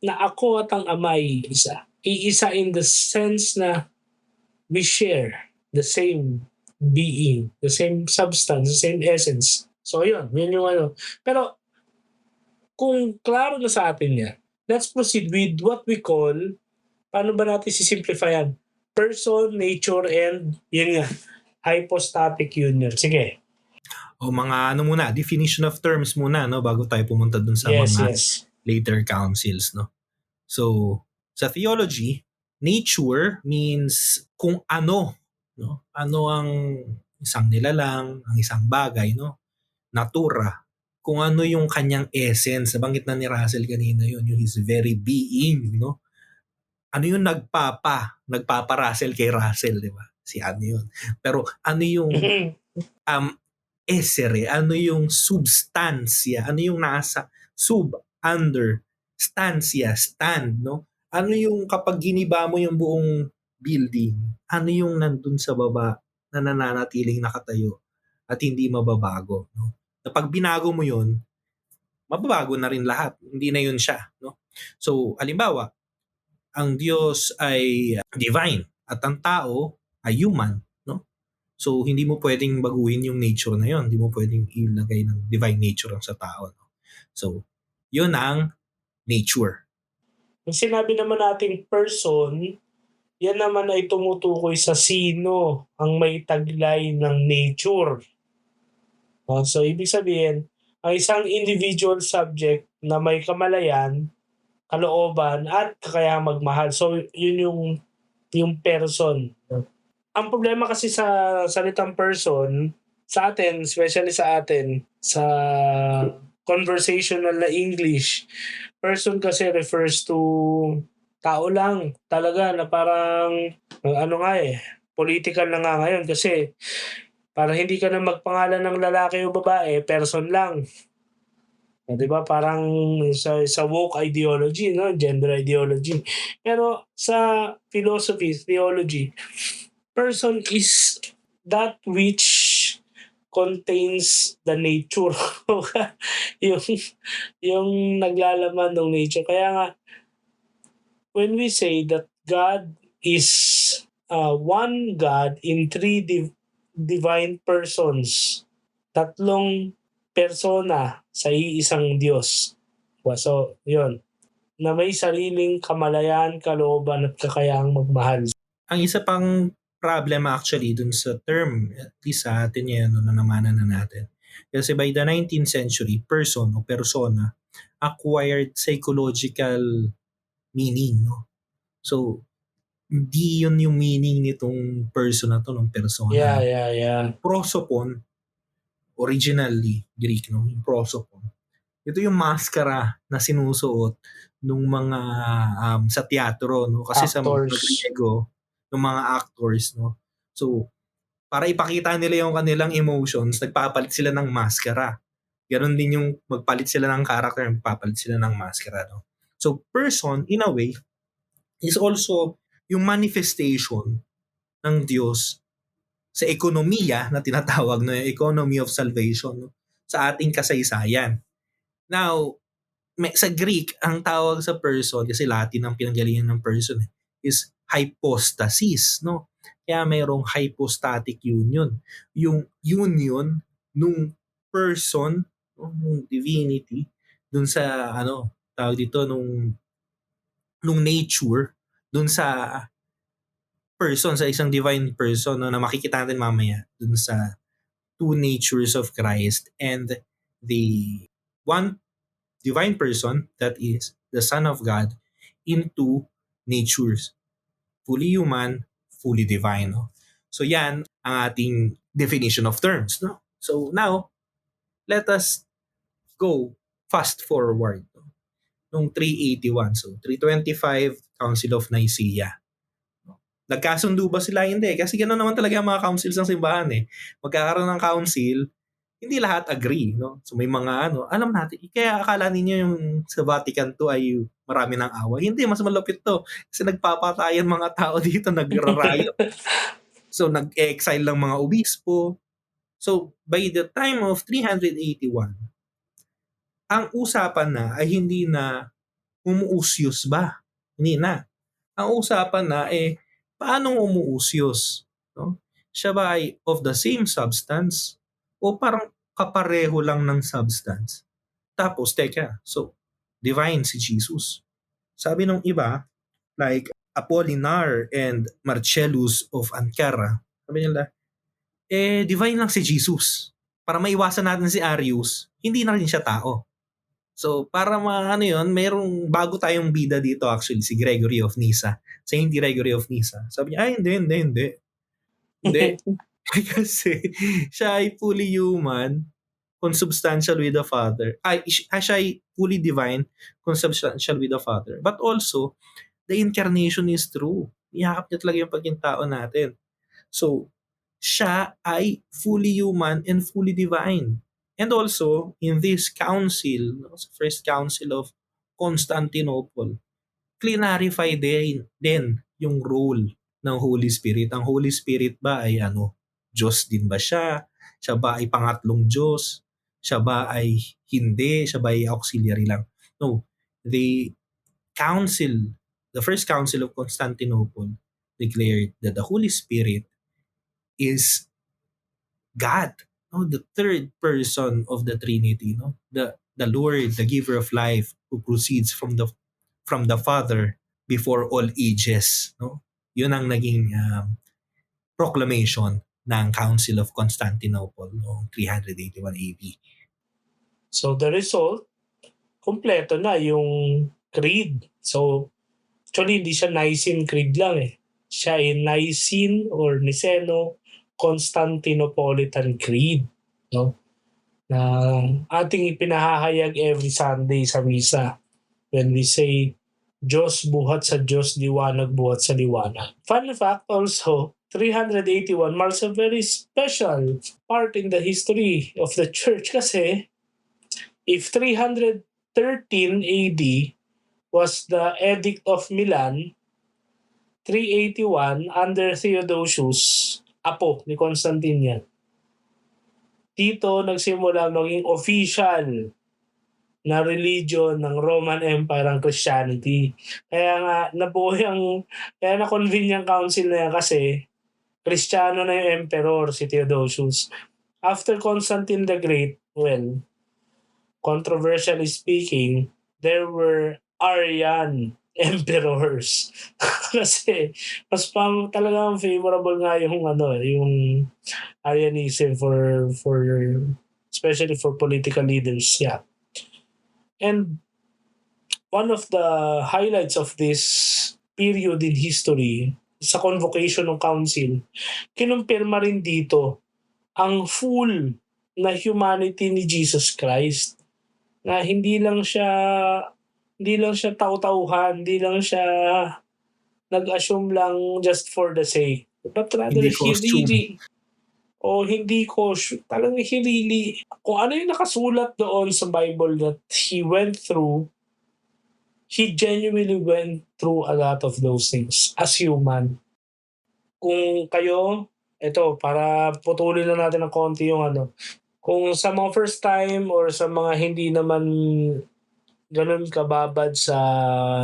na ako at ang Ama ay isa. Iisa in the sense na we share the same being, the same substance, the same essence. So yun yung. Pero kung klaro na sa atin yan, let's proceed with what we call, paano ba natin sisimplifyan? Person, nature, and yun nga, hypostatic union. Sige. O mga muna, definition of terms muna, no, bago tayo pumunta dun sa Yes, mga yes. later councils, no. So, sa theology, nature means kung ano, no? Ano ang isang nilalang, ang isang bagay, no? Natura. Kung ano yung kanyang essence. Nabanggit na ni Russell kanina yun, yung his very being, no? Ano yung nagpapa-Russell kay Russell, di ba? Si ano yun. Pero ano yung um, essere, ano yung substansya, ano yung nasa under, stansya, stand, no? Ano yung kapag giniba mo yung buong building, ano yung nandun sa baba na nananatiling nakatayo at hindi mababago, no? Kapag binago mo yun, mababago na rin lahat. Hindi na yun siya, no? So, halimbawa, ang Diyos ay divine at ang tao ay human, no? So, hindi mo pwedeng baguhin yung nature na yun. Hindi mo pwedeng ilagay ng divine nature sa tao, no? So, yun ang nature. Yung sinabi naman nating person, yan naman ay tumutukoy sa sino ang may taglay ng nature. So, ibig sabihin, ang isang individual subject na may kamalayan, kalooban, at kakayahang magmahal. So, yun yung person. Ang problema kasi sa salitang person, sa atin, especially sa atin, sa conversational na English, person kasi refers to tao lang talaga na parang political na nga ngayon kasi para hindi ka na magpangalan ng lalaki o babae, person lang. 'Di ba parang sa woke ideology, no? Gender ideology. Pero sa philosophy, theology, person is that which contains the nature. yung yung naglalaman ng nature. Kaya nga when we say that God is one God in three divine persons, tatlong persona sa iisang Diyos. So, yun. Na may sariling kamalayan, kalooban at kakayahang magmahal. Ang isa pang problem actually dun sa term, at least sa atin yan, nanamanan na natin. Kasi by the 19th century, person o persona acquired psychological meaning, no? So, hindi yun yung meaning nitong person na to, ng persona. Yeah. Prosopon, originally Greek, no? Yung prosopon, Ito yung maskara na sinusuot nung mga sa teatro, no? Kasi sa mga Actors. Griego, ng mga actors, no? So, para ipakita nila yung kanilang emotions, nagpapalit sila ng maskara. Ganon din yung magpalit sila ng character, magpapalit sila ng maskara, no? So, person, in a way, is also yung manifestation ng Diyos sa ekonomiya na tinatawag na yung economy of salvation, no? Sa ating kasaysayan. Now, sa Greek, ang tawag sa person, kasi Latin ang pinanggalingan ng person, is hypostasis, no? Kaya mayroong hypostatic union. Yung union nung person, nung divinity, dun sa, tawag dito, nung nature, dun sa person, sa isang divine person, no, na makikita natin mamaya, dun sa two natures of Christ and the one divine person, that is the Son of God, into natures, fully human, fully divine, no? So yan ang ating definition of terms, no? So now, let us go fast forward, no? Nung 381, so 325, Council of Nicaea. Nagkasundo ba sila? Hindi. Kasi gano'n naman talaga ang mga councils ng simbahan eh. Magkakaroon ng council, hindi lahat agree, no? So may mga alam natin, kaya akala ninyo yung sa Vatican II ay marami ng away. Hindi, mas malapit to. Kasi nagpapatayan mga tao dito, nagrarayo. So nag-exile lang mga obispo. So by the time of 381, ang usapan na ay hindi na umuusyos ba? Hindi na. Ang usapan na paano umuusyos? No? Siya ba ay of the same substance o parang kapareho lang ng substance? Tapos, teka, so, divine si Jesus. Sabi nung iba, like Apolinar and Marcellus of Ankara, sabi nila, divine lang si Jesus. Para maiwasan natin si Arius, hindi na rin siya tao. So, para yun, mayroong bago tayong bida dito actually, si Gregory of Nyssa. Saint Gregory of Nyssa. Sabi niya, ay hindi. Hindi. Kasi siya ay fully human, consubstantial with the Father. Siya ay fully divine, consubstantial with the Father. But also, the incarnation is true. Iyakap niya talaga yung pagiging tao natin. So, siya ay fully human and fully divine. And also, in this council, sa First Council of Constantinople, clarify din yung role ng Holy Spirit. Ang Holy Spirit ba ay Diyos din ba siya? Siya ba ay pangatlong Diyos? Siya ba ay hindi? Siya ba ay auxiliary lang? No. The First Council of Constantinople declared that the Holy Spirit is God, no, the third person of the Trinity, no, the Lord, the Giver of life, who proceeds from the Father before all ages, no. Yun ang naging proclamation ng Council of Constantinople noong 381 AD. So the result, kumpleto na yung creed. So actually hindi siya Nicene Creed lang eh. Siya ay Nicene or Niceno Constantinopolitan Creed, no? Na ating ipinahahayag every Sunday sa misa when we say Diyos buhat sa Diyos, liwanag buhat sa liwanag. Fun fact also, 381 marks a very special part in the history of the church kasi if 313 AD was the Edict of Milan, 381 under Theodosius, apo ni Constantine yan. Dito nagsimula maging official na religion ng Roman Empire ang Christianity. Kaya nga kaya na-convene yung council na yan kasi Kristiyano na yung emperor si Theodosius. After Constantine the Great, well, controversially speaking, there were Arian emperors. Kasi mas talagang favorable nga yung Arianism for especially for political leaders. Yeah. And one of the highlights of this period in history sa convocation ng council, kinumpirma rin dito ang full na humanity ni Jesus Christ. na hindi lang siya taw-tauhan, hindi lang siya nag-assume lang just for the sake, but rather Hindi he costume. really hindi ko talagang he really kung ano yung nakasulat doon sa Bible that he went through, he genuinely went through a lot of those things as human. Kung kayo, eto para putulin na natin ng konti yung ano, kung sa mga first time or sa mga hindi naman gano'n kababad sa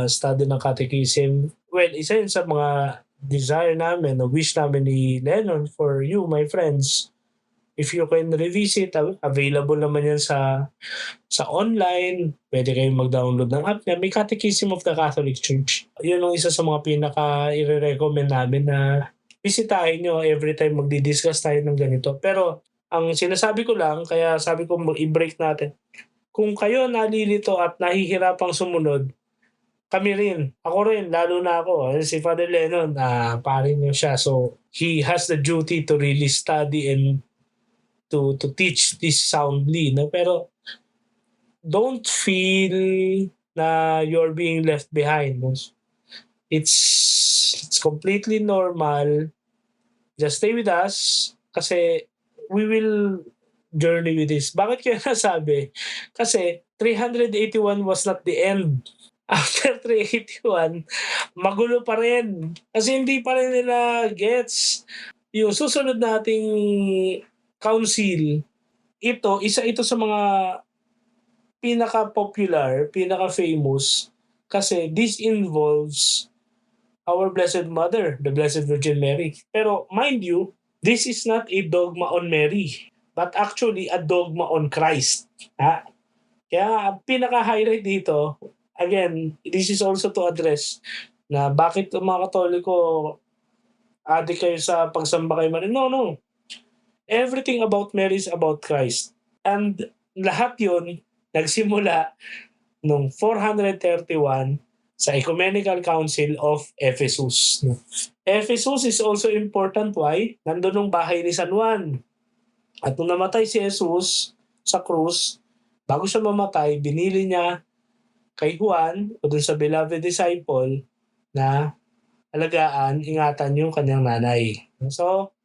study ng catechism, well, isa yun sa mga desire namin o wish namin ni Lennon for you, my friends. If you can revisit, available naman yan sa online, pwede kayong mag-download ng app niya. May Catechism of the Catholic Church. Yun ang isa sa mga pinaka i-recommend namin na bisitahin nyo every time magdi-discuss tayo ng ganito. Pero ang sinasabi ko lang, kaya sabi ko i-break natin, kung kayo nalilito at nahihirapang sumunod, kami rin. Ako rin, lalo na ako. Si Father Lennon, pare niyo siya. So, he has the duty to really study and to teach this soundly. No? Pero, don't feel na you're being left behind. No? It's completely normal. Just stay with us kasi we will journey with this. Bakit kaya nasabi? Kasi 381 was not the end. After 381, magulo pa rin. Kasi hindi pa rin nila gets. Yung susunod nating council, isa ito sa mga pinaka-popular, pinaka-famous, kasi this involves our Blessed Mother, the Blessed Virgin Mary. Pero mind you, this is not a dogma on Mary, but actually a dogma on Christ. Ha? Kaya ang pinaka-highlight dito, again, this is also to address na bakit ang mga Katoliko adik kayo sa pagsamba kay Mary. No, no. Everything about Mary is about Christ. And lahat yun nagsimula noong 431 sa Ecumenical Council of Ephesus. Ephesus is also important. Why? Nandun ang bahay ni San Juan. At nung namatay si Jesus sa krus, bago siya mamatay, binili niya kay Juan o dun sa beloved disciple na alagaan, ingatan yung kanyang nanay. So,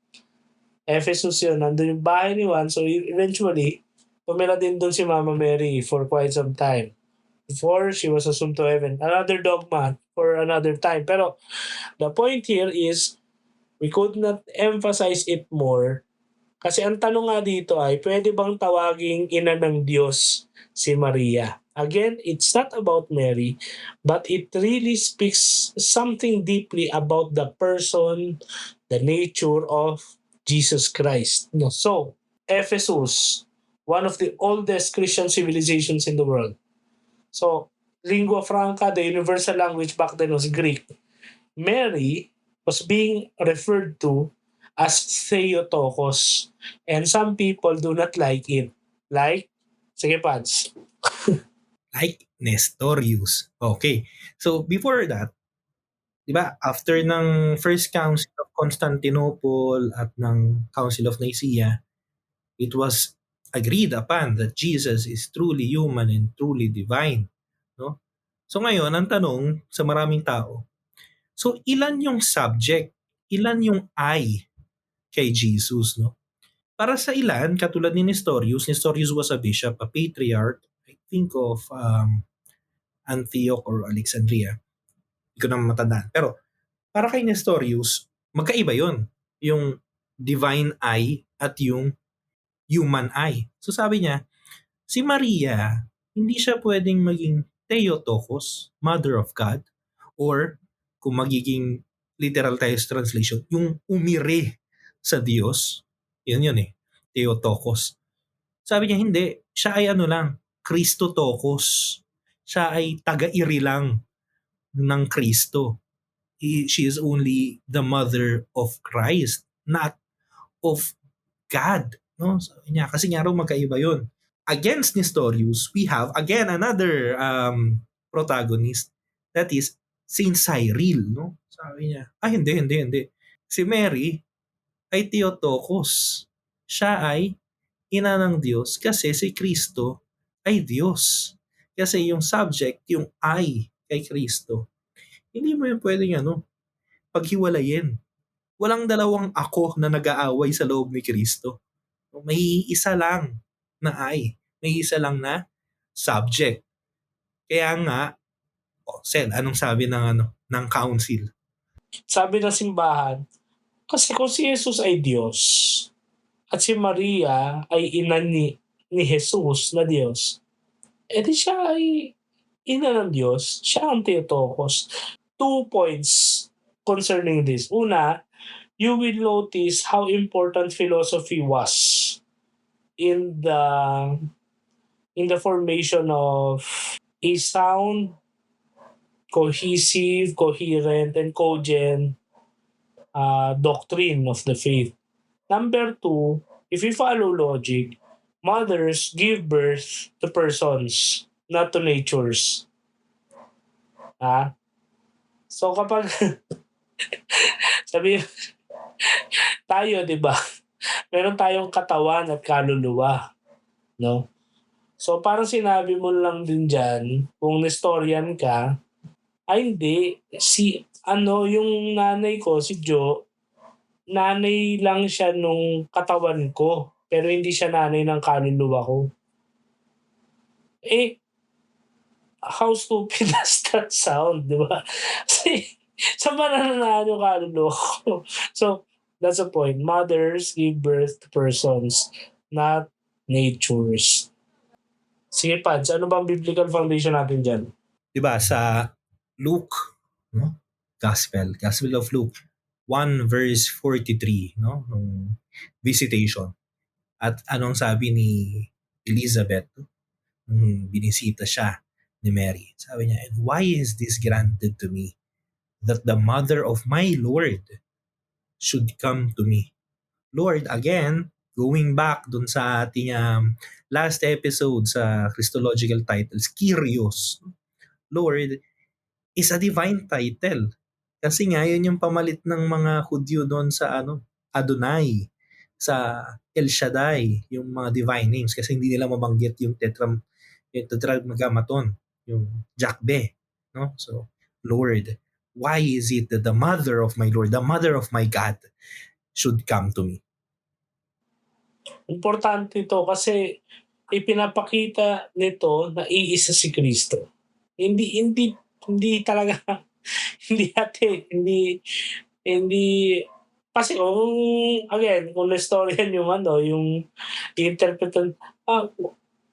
Ephesus yun. Nandun yung bahay ni Juan. So, eventually, tumira din dun si Mama Mary for quite some time before she was assumed to heaven. Another dogma for another time. Pero the point here is we could not emphasize it more kasi ang tanong nga dito ay pwede bang tawaging ina ng Diyos si Maria? Again, it's not about Mary, but it really speaks something deeply about the person, the nature of Jesus Christ. No? So, Ephesus, one of the oldest Christian civilizations in the world. So, lingua franca, the universal language back then was Greek. Mary was being referred to as Theotokos. And some people do not like it. Like, sige Pads. Like Nestorius. Okay. So, before that, di ba, after ng First Council of Constantinople at ng Council of Nicaea, it was agreed upon that Jesus is truly human and truly divine. No? So ngayon, ang tanong sa maraming tao, so ilan yung subject, ilan yung I kay Jesus? No? Para sa ilan, katulad ni Nestorius was a bishop, a patriarch, I think of Antioch or Alexandria. Hindi ko naman matandaan. Pero para kay Nestorius, magkaiba yon, yung divine I at yung human I. So sabi niya, si Maria, hindi siya pwedeng maging Theotokos, Mother of God, or kung magiging literal tayo sa translation, yung umire sa Diyos. Yun eh, Theotokos. Sabi niya, hindi. Siya ay ano lang, Christotokos. Siya ay taga-iri lang ng Kristo. She is only the mother of Christ, not of God. No? Sabi niya, kasi nga raw magkaiba yun. Against Nestorius, we have again another protagonist, that is Saint Cyril. No? Sabi niya, hindi. Si Mary ay Theotokos. Siya ay ina ng Diyos kasi si Kristo ay Diyos. Kasi yung subject, yung I kay Kristo, hindi mo yun pwedeng paghiwalayin. Walang dalawang ako na nag-aaway sa loob ni Kristo. May isa lang na I. May isa lang na subject. Kaya nga, Sen, anong sabi ng council? Sabi ng simbahan, kasi kung si Jesus ay Diyos at si Maria ay ina ni Jesus na Diyos, edi siya ay ina ng Diyos, siya ang Theotokos. 2 points concerning this. Una, you will notice how important philosophy was in the formation of a sound, cohesive, coherent, and cogent doctrine of the faith. Number two, if you follow logic, mothers give birth to persons, not to natures. So kapag sabi tayo, 'di ba? Meron tayong katawan at kaluluwa, no? So parang sinabi mo lang din diyan, kung nestorian ka, ay hindi, yung nanay ko, si Jo, nanay lang siya nung katawan ko, pero hindi siya nanay ng kaluluwa ko. How stupid does that sound, di ba? Kasi saan ba nananaan yung kaluluwa ko? So, that's the point. Mothers give birth to persons, not natures. Sige, Pads, ano bang biblical foundation natin dyan? Diba sa Luke, Gospel of Luke 1 verse 43, nung visitation. At anong sabi ni Elizabeth nung binisita siya ni Mary? Sabi niya, "And why is this granted to me, that the mother of my Lord should come to me?" Lord, again, going back dun sa ating last episode sa Christological titles, Kyrios, Lord, is a divine title. Kasi nga, yun yung pamalit ng mga Hudyo doon sa Adonai, sa El Shaddai, yung mga divine names. Kasi hindi nila mabanggit yung tetragrammaton, yung Jakbe. No? So, Lord, why is it that the mother of my Lord, the mother of my God, should come to me? Importante ito kasi ipinapakita nito na iisa si Kristo. Hindi talaga hindi kasi kung historian yung interpretan,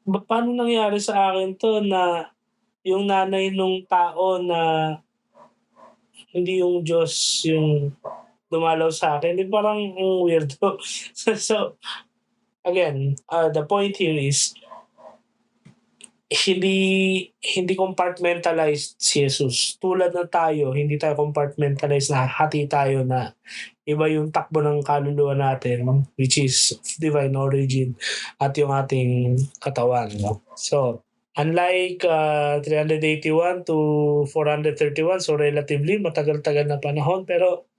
paano nangyari sa akin to na yung nanay nung tao na hindi yung Diyos yung dumalaw sa akin, di parang weirdo. So again, the point here is hindi compartmentalized si Jesus. Tulad na tayo, hindi tayo compartmentalized na hati tayo na iba yung takbo ng kaluluwa natin, which is divine origin, at yung ating katawan. No? So, unlike 381 to 431, so relatively matagal-tagal na panahon, pero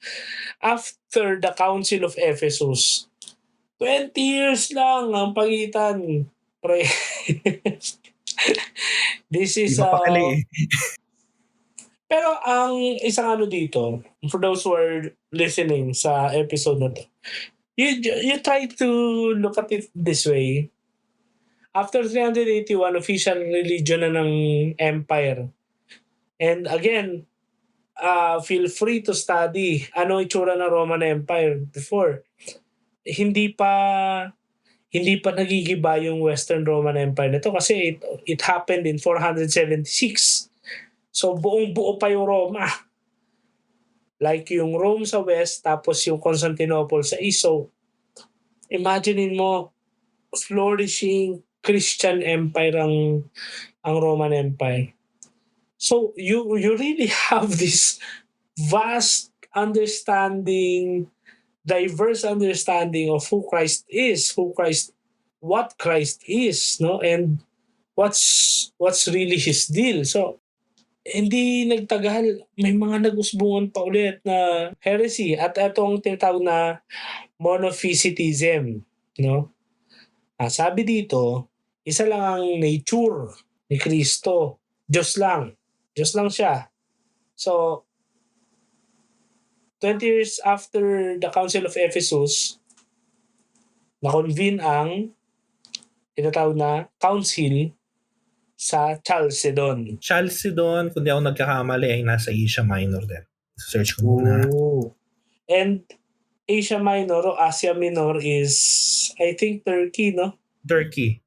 after the Council of Ephesus, 20 years lang ang pagitan. Pre. This is pero ang isang dito, for those who are listening sa episode na to, you try to look at it this way. After 381, official religion na ng empire. And again, feel free to study ano itsura ng Roman Empire before. Hindi pa nagigiba yung Western Roman Empire nito kasi it happened in 476. So buong-buo pa yung Roma. Like yung Rome sa west tapos yung Constantinople sa east. So imaginein mo, flourishing Christian empire ang Roman Empire. So you really have this vast understanding, diverse understanding of who Christ is, what Christ is, no? And what's really his deal. So hindi nagtagal, may mga nag-usbungan pa ulit na heresy at itong tinatawag na monophysitism, no? Sabi dito, Isa lang ang nature ni Kristo. Diyos lang. Diyos lang siya. So, 20 years after the Council of Ephesus, na-convene ang tinatawag na council sa Chalcedon. Chalcedon, kung di ako nagkakamali, ay nasa Asia Minor din. Search ko muna. Oh. And Asia Minor o Asia Minor is, I think, Turkey, no? Turkey.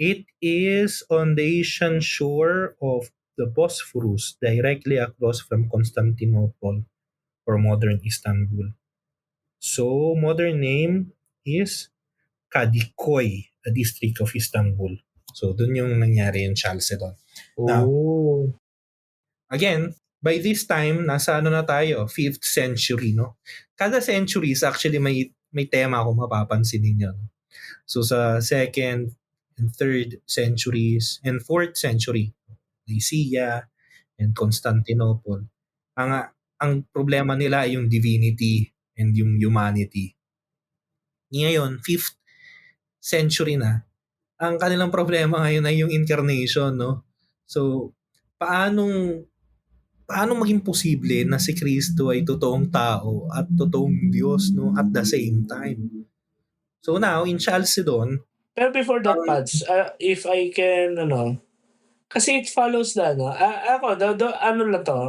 It is on the Asian shore of the Bosphorus, directly across from Constantinople or modern Istanbul. So, modern name is Kadikoy, a district of Istanbul. So, dun yung nangyari yung Chalcedon. Now, Oh. again, by this time, nasa ano na tayo? 5th century, no? Kada centuries, actually, may tema kung mapapansin ninyo. No? So, sa 2nd and 3rd centuries and 4th century, Nicaea and Constantinople, ang problema nila ay yung divinity and yung humanity. Ngayon, 5th century na, ang kanilang problema ngayon ay yung incarnation, no? So, paano maging posible na si Kristo ay totoong tao at totoong Diyos, no, at the same time? So now, in Chalcedon, Pero before that, Pads, if I can, kasi it follows na, ako, ano lang to,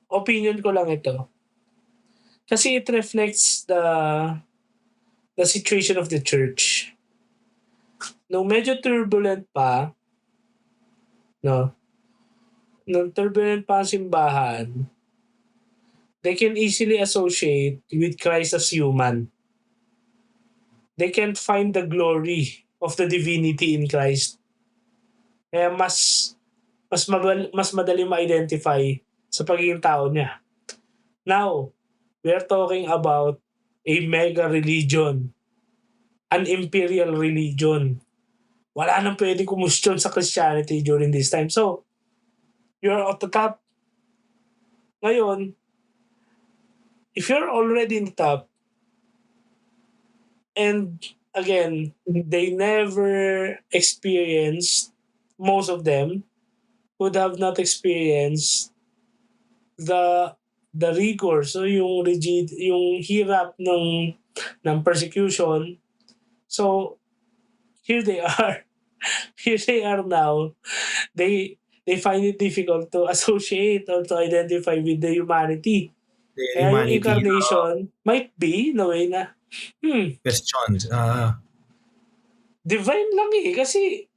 opinion ko lang ito. Kasi it reflects the situation of the church. Nung medyo turbulent pa, no, nung turbulent pa ang simbahan, they can easily associate with Christ as human. They can't find the glory of the divinity in Christ. Kaya mas madali ma-identify sa pagiging tao niya. Now, we are talking about a mega religion, an imperial religion. Wala nang pwede kumusyon sa Christianity during this time. So, you're at the top. Ngayon, if you're already in the top, and again, they never experienced, most of them would have not experienced the rigor, so yung hirap ng persecution. So here they are. Here they are now. They find it difficult to associate or to identify with the humanity. Kaya yung incarnation might be in a way na questions. Divine lang kasi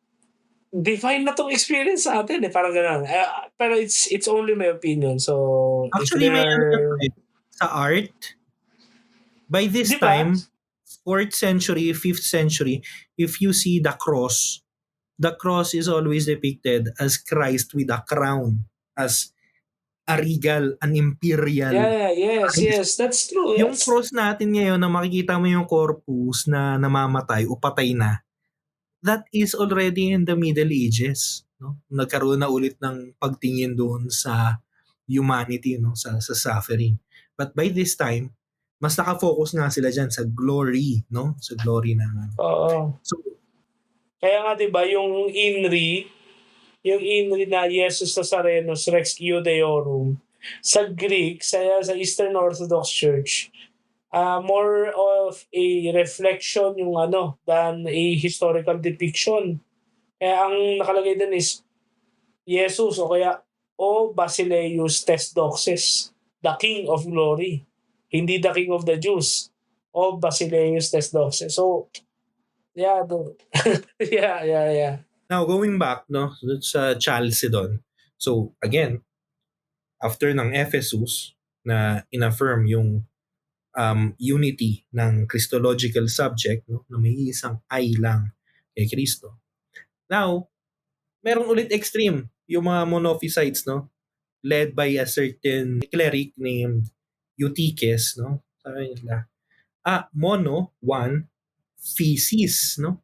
divine na tong experience sa atin parang gano'n. Pero it's only my opinion. So actually, may sa art, by this time, 4th century, 5th century, if you see the cross is always depicted as Christ with a crown, as a regal, an imperial. Yes, that's true. Yung cross natin ngayon na makikita mo yung corpus na namamatay o patay na, that is already in the Middle Ages. No? Nagkaroon na ulit ng pagtingin doon sa humanity, no? sa suffering. But by this time, mas nakafocus nga sila dyan sa glory, no? Sa glory na. Oo. So, kaya nga 'di ba yung INRI na Jesus Nazarenos Rex Judaeorum sa Greek, sa Eastern Orthodox Church, more of a reflection yung than a historical depiction. Kaya ang nakalagay din is Jesus o kaya Basileus Tesdoxes, the King of Glory. Hindi the King of the Jews. Basileus Tesdoxes. So, yeah. Yeah. Now, going back, no, sa Chalcedon. So, again, after ng Ephesus na inaffirm yung unity ng Christological subject, no, na may isang I lang kay Kristo. Now, meron ulit extreme yung mga monophysites, no, led by a certain cleric named Eutyches, no. Sabi nila, mono, one, feces, no.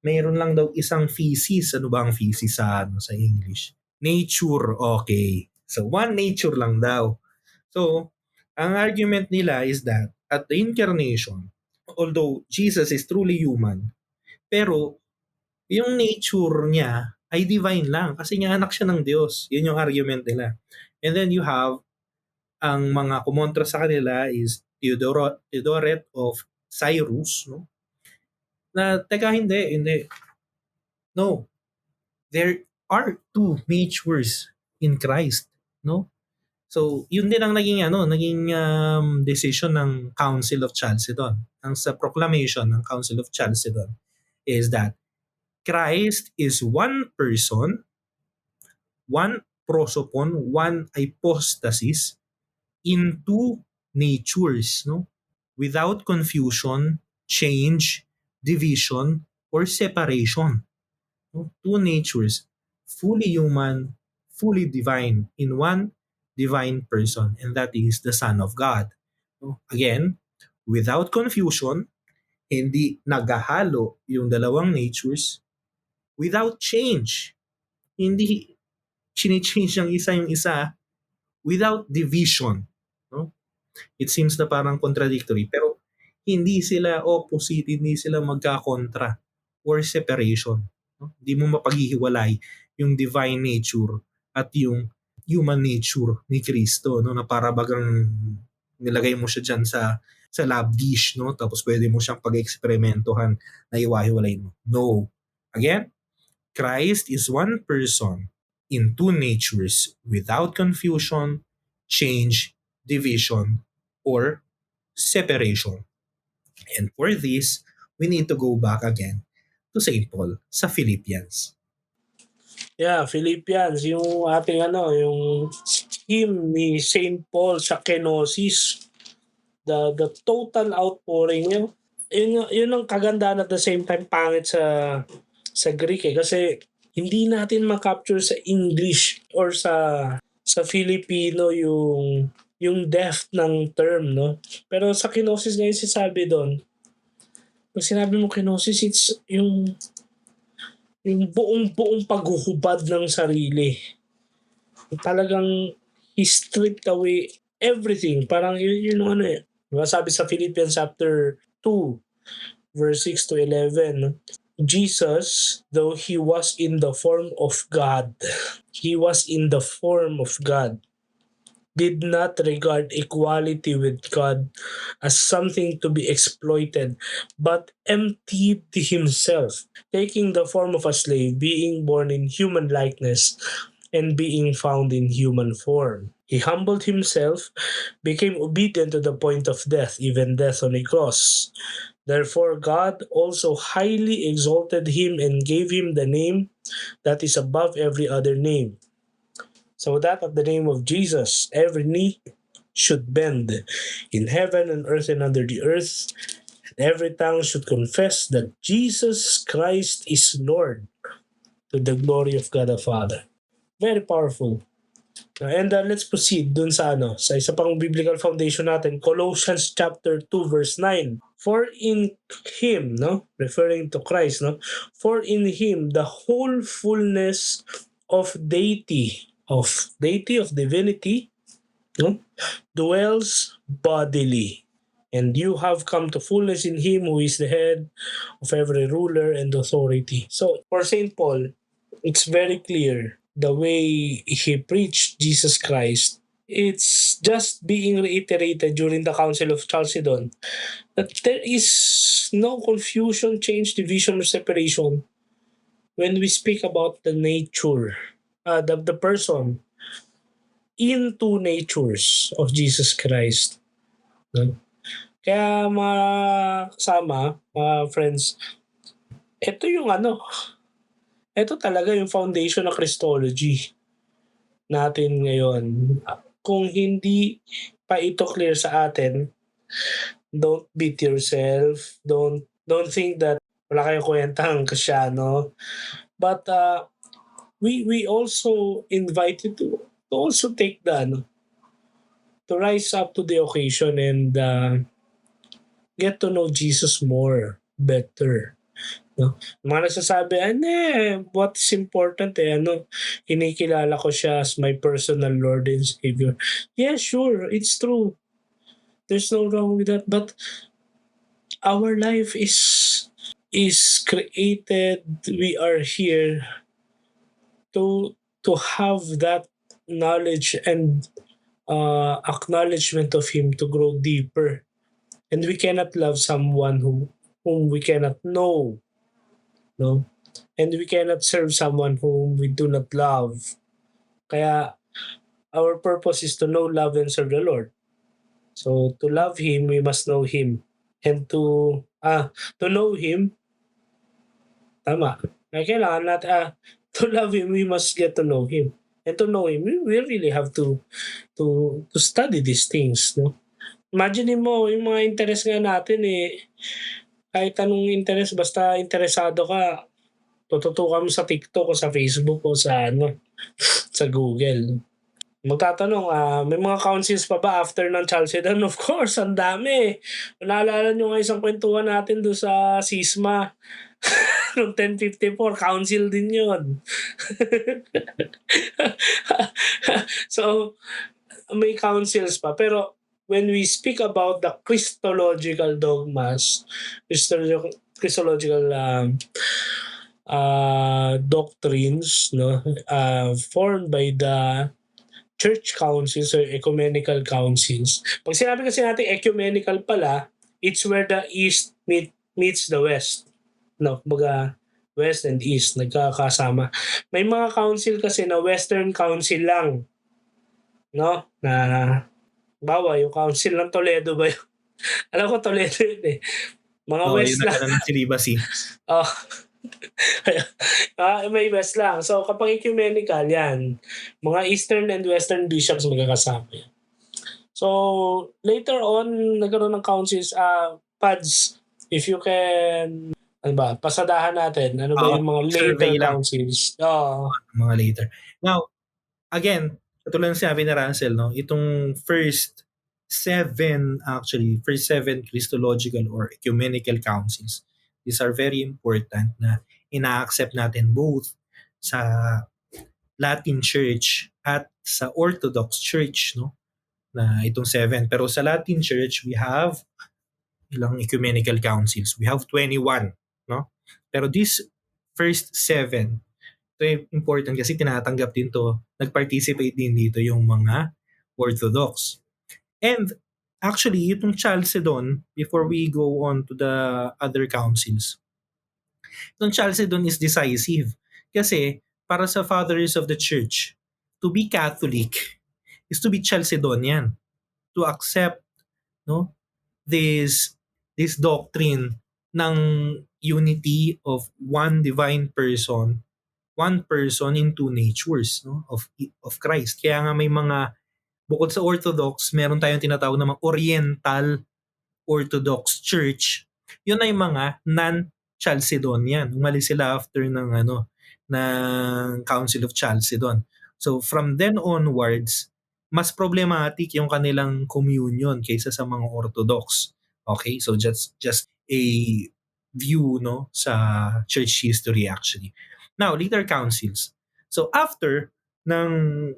Mayroon lang daw isang feces. Ano ba ang feces sa English? Nature, okay. So, one nature lang daw. So, ang argument nila is that at the incarnation, although Jesus is truly human, Pero yung nature niya ay divine lang kasi nga anak siya ng Diyos. Yun yung argument nila. And then you have ang mga kumontra sa kanila is Theodoret of Cyrus, no? Na teka hindi. No, there are two natures in Christ, no? So, yun din ang naging decision ng Council of Chalcedon. Ang sa proclamation ng Council of Chalcedon is that Christ is one person, one prosopon, one hypostasis in two natures, no? Without confusion, change, division, or separation. No? Two natures, fully human, fully divine in one divine person, and that is the Son of God. No? Again, without confusion, hindi nagahalo yung dalawang natures, without change, hindi change ng isa yung isa, without division. No? It seems na parang contradictory, pero hindi sila opposite, hindi sila magkakontra or separation. No? Hindi mo mapaghihiwalay yung divine nature at yung human nature ni Kristo, no? Na para bagang nilagay mo siya dyan sa lab dish, no? Tapos pwede mo siyang pag-eksperimentohan na iwahiwalay mo. No. Again, Christ is one person in two natures without confusion, change, division, or separation. And for this, we need to go back again to St. Paul sa Philippians. Yeah, Philippians, yung ating yung hymn ni St. Paul sa kenosis, the total outpouring niya. Yun ang kagandahan at the same time pangit sa Greek kasi hindi natin ma-capture sa English or sa Filipino yung depth ng term, no? Pero sa kenosis ngayon sinasabi doon, pag sinabi mo kenosis, it's yung buong paghuhubad ng sarili. Talagang he stripped away everything. Parang yun diba sabi sa Philippians chapter 2, verse 6 to 11, no? Jesus, though he was in the form of God, did not regard equality with God as something to be exploited, but emptied himself, taking the form of a slave, being born in human likeness, and being found in human form. He humbled himself, became obedient to the point of death, even death on a cross. Therefore, God also highly exalted him and gave him the name that is above every other name, so that at the name of Jesus, every knee should bend in heaven and earth and under the earth, and every tongue should confess that Jesus Christ is Lord, to the glory of God the Father. Very powerful. And let's proceed dun sa isa pang biblical foundation natin, Colossians chapter 2 verse 9. For in him, no, referring to Christ, no, for in him the whole fullness of deity, of divinity, no, dwells bodily. And you have come to fullness in him who is the head of every ruler and authority. So for St. Paul, it's very clear the way he preached Jesus Christ. It's just being reiterated during the Council of Chalcedon that there is no confusion, change, division, or separation when we speak about the nature, the person in two natures of Jesus Christ. No? Kaya mga kasama, mga friends, ito talaga yung foundation ng Christology natin ngayon. Kung hindi pa ito clear sa atin, don't beat yourself. Don't think that wala kayong kwentang Kristyano. But we also invite you to also take to rise up to the occasion and get to know Jesus more, better. No? Mga nagsasabi, what's important kinikilala ko siya as my personal Lord and Savior. Yeah, sure, it's true. There's no wrong with that. But our life is is created, we are here to have that knowledge and acknowledgement of Him to grow deeper. And we cannot love someone whom we cannot know, no? And we cannot serve someone whom we do not love. Kaya our purpose is to know, love, and serve the Lord. So to love Him, we must know Him. And to know Him, tama. Kailangan natin, to love Him, we must get to know Him. And to know Him, we really have to study these things, no? Imagine mo, yung mga interest nga natin kahit anong interest, basta interesado ka, tututukan mo sa TikTok o sa Facebook o sa sa Google. Magtatanong, may mga councils pa ba after ng Chalcedon? Of course, ang dami. Naalala nyo nga isang kwentuhan natin doon sa SISMA noong 1054, council din yun. So, may councils pa. Pero when we speak about the Christological dogmas, Christological doctrines, no, formed by the church councils or ecumenical councils. Pag sinabi kasi natin ecumenical pala, it's where the East meets the West. No, baga West and East nagkakasama. May mga council kasi na Western Council lang. No? Na bawa yung council ng Toledo ba yun? Alam ko Toledo yun Mga West yun lang. na ng celibacy. May West lang. So kapag ecumenical yan, mga Eastern and Western bishops magkakasama yan. So later on, nagkaroon ng councils, Pads, if you can, pasadahan natin, ano ba yung mga later councils? Mga later. Now, again, katulad ng sinabi ni Russell, no, itong first seven Christological or ecumenical councils, these are very important na ina-accept natin both sa Latin Church at sa Orthodox Church, no, na itong 7. Pero sa Latin Church, we have ilang ecumenical councils? We have 21, no? Pero this first 7, ito important kasi tinatanggap din to, nag-participate din dito yung mga Orthodox. And actually, itong Chalcedon, before we go on to the other councils, itong Chalcedon is decisive. Kasi para sa fathers of the church, to be Catholic is to be Chalcedonian. To accept, no, this doctrine ng unity of one divine person, one person in two natures, no, of Christ. Kaya nga may mga, bukod sa Orthodox, meron tayong tinatawag na mga Oriental Orthodox Church. Yun ay mga non-Chalcedonian. Umalis sila after ng Council of Chalcedon. So from then onwards, mas problematic yung kanilang communion kaysa sa mga Orthodox. Okay? So just a view, no, sa church history actually. Now, later councils. So after ng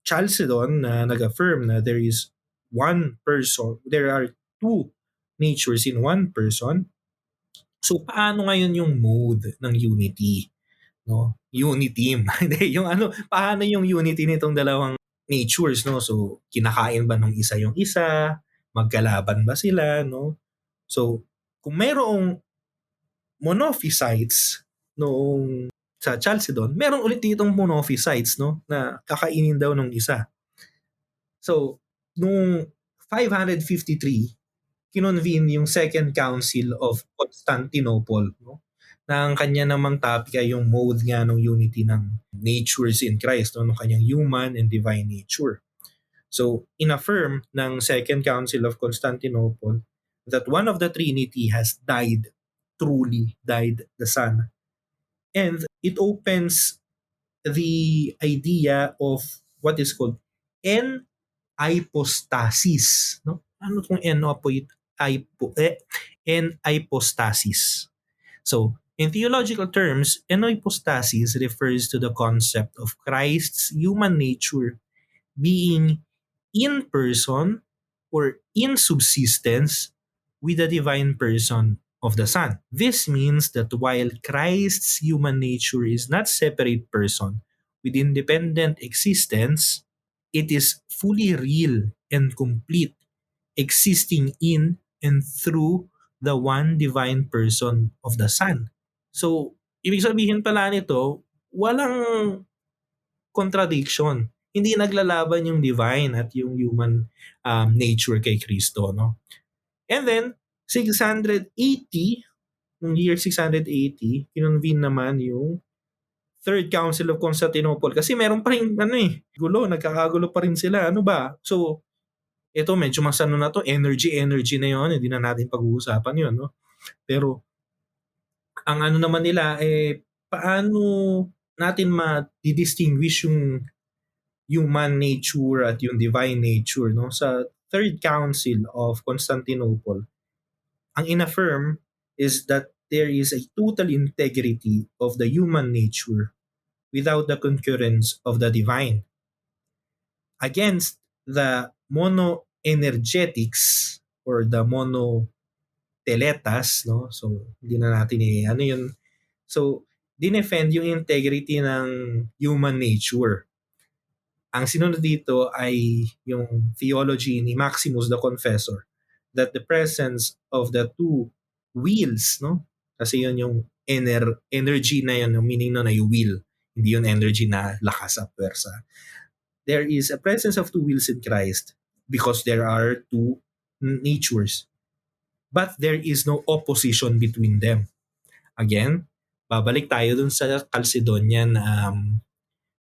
Chalcedon na nag-affirm na there is one person, there are two natures in one person. So paano ngayon yung mode ng unity? No? Unity. Hindi, yung paano yung unity nitong dalawang natures, no? So kinakain ba nung isa yung isa? Magkalaban ba sila, no? So kung mayroong monophysites noong sa Chalcedon, meron ulit ditong monophysites, no, na kakainin daw nung isa. So, noong 553, kinonvene yung Second Council of Constantinople, no, na ang kanya namang topic ay yung mode nga ng unity ng natures in Christ, no, ng kanyang human and divine nature. So, inaffirm ng Second Council of Constantinople that one of the Trinity has died, truly died, the Son. And it opens the idea of what is called en-hypostasis. No? Ano itong en-hypostasis? So, in theological terms, en-hypostasis refers to the concept of Christ's human nature being in person or in subsistence with the divine person of the Son. This means that while Christ's human nature is not separate person with independent existence, it is fully real and complete, existing in and through the one divine person of the Son. So, ibig sabihin pala nito, walang contradiction. Hindi naglalaban yung divine at yung human nature kay Kristo, no? And then, 680, noong year 680, kinonvene naman yung Third Council of Constantinople. Kasi meron pa rin, gulo, nagkakagulo pa rin sila. Ano ba? So, ito medyo masano na to, energy na yon, hindi na natin pag-uusapan yon, no? Pero, ang ano naman nila, paano natin ma-distinguish yung human nature at yung divine nature, no? Sa Third Council of Constantinople, ang inaffirm is that there is a total integrity of the human nature without the concurrence of the divine. Against the monoenergetics or the monoteletas, no? So, hindi na natin ano yun. So, dinefend yung integrity ng human nature. Ang sinunod dito ay yung theology ni Maximus the Confessor, that the presence of the two wills, no? Kasi yun yung energy na yun, yung meaning nun ay will. Hindi yung energy na lakas at pwersa. There is a presence of two wills in Christ because there are two natures. But there is no opposition between them. Again, babalik tayo dun sa Chalcedonian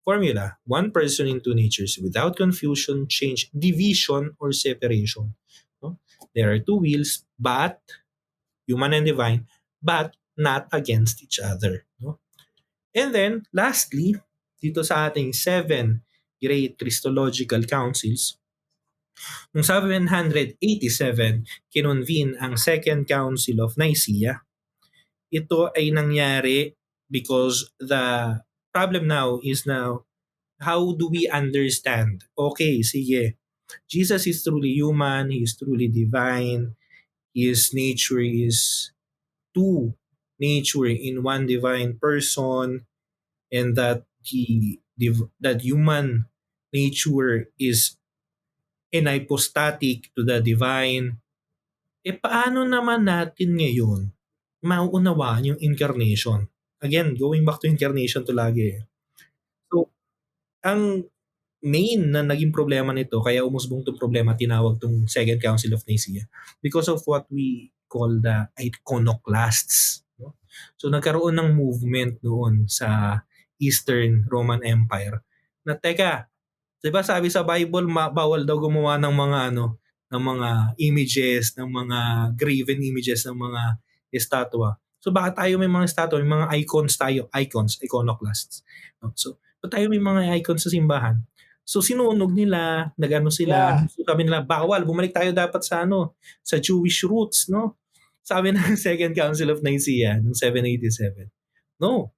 formula. One person in two natures without confusion, change, division, or separation. No? There are two wills, but human and divine, but not against each other. No? And then, lastly, dito sa ating 7 great Christological councils, noong 787, kinonvene ang Second Council of Nicaea. Ito ay nangyari because the problem now is how do we understand? Okay, sige. Jesus is truly human, he is truly divine, his nature is two nature in one divine person, and that that human nature is an hypostatic to the divine. Paano naman natin ngayon mauunawaan yung incarnation? Again, going back to incarnation to lagi. So, ang main na naging problema nito, kaya umusbong itong problema, tinawag itong Second Council of Nicaea, because of what we call the iconoclasts. No? So, nagkaroon ng movement noon sa Eastern Roman Empire na, teka, diba sabi sa Bible, bawal daw gumawa ng mga ng mga images, ng mga graven images, ng mga estatwa. So baka tayo may mga estatwa, may mga icons tayo, iconoclasts. No? So tayo may mga icons sa simbahan. So sinunog nila, nagano sila, so sabi nila, bawal, bumalik tayo dapat sa sa Jewish roots, no? Sabi ng Second Council of Nicaea noong 787. No.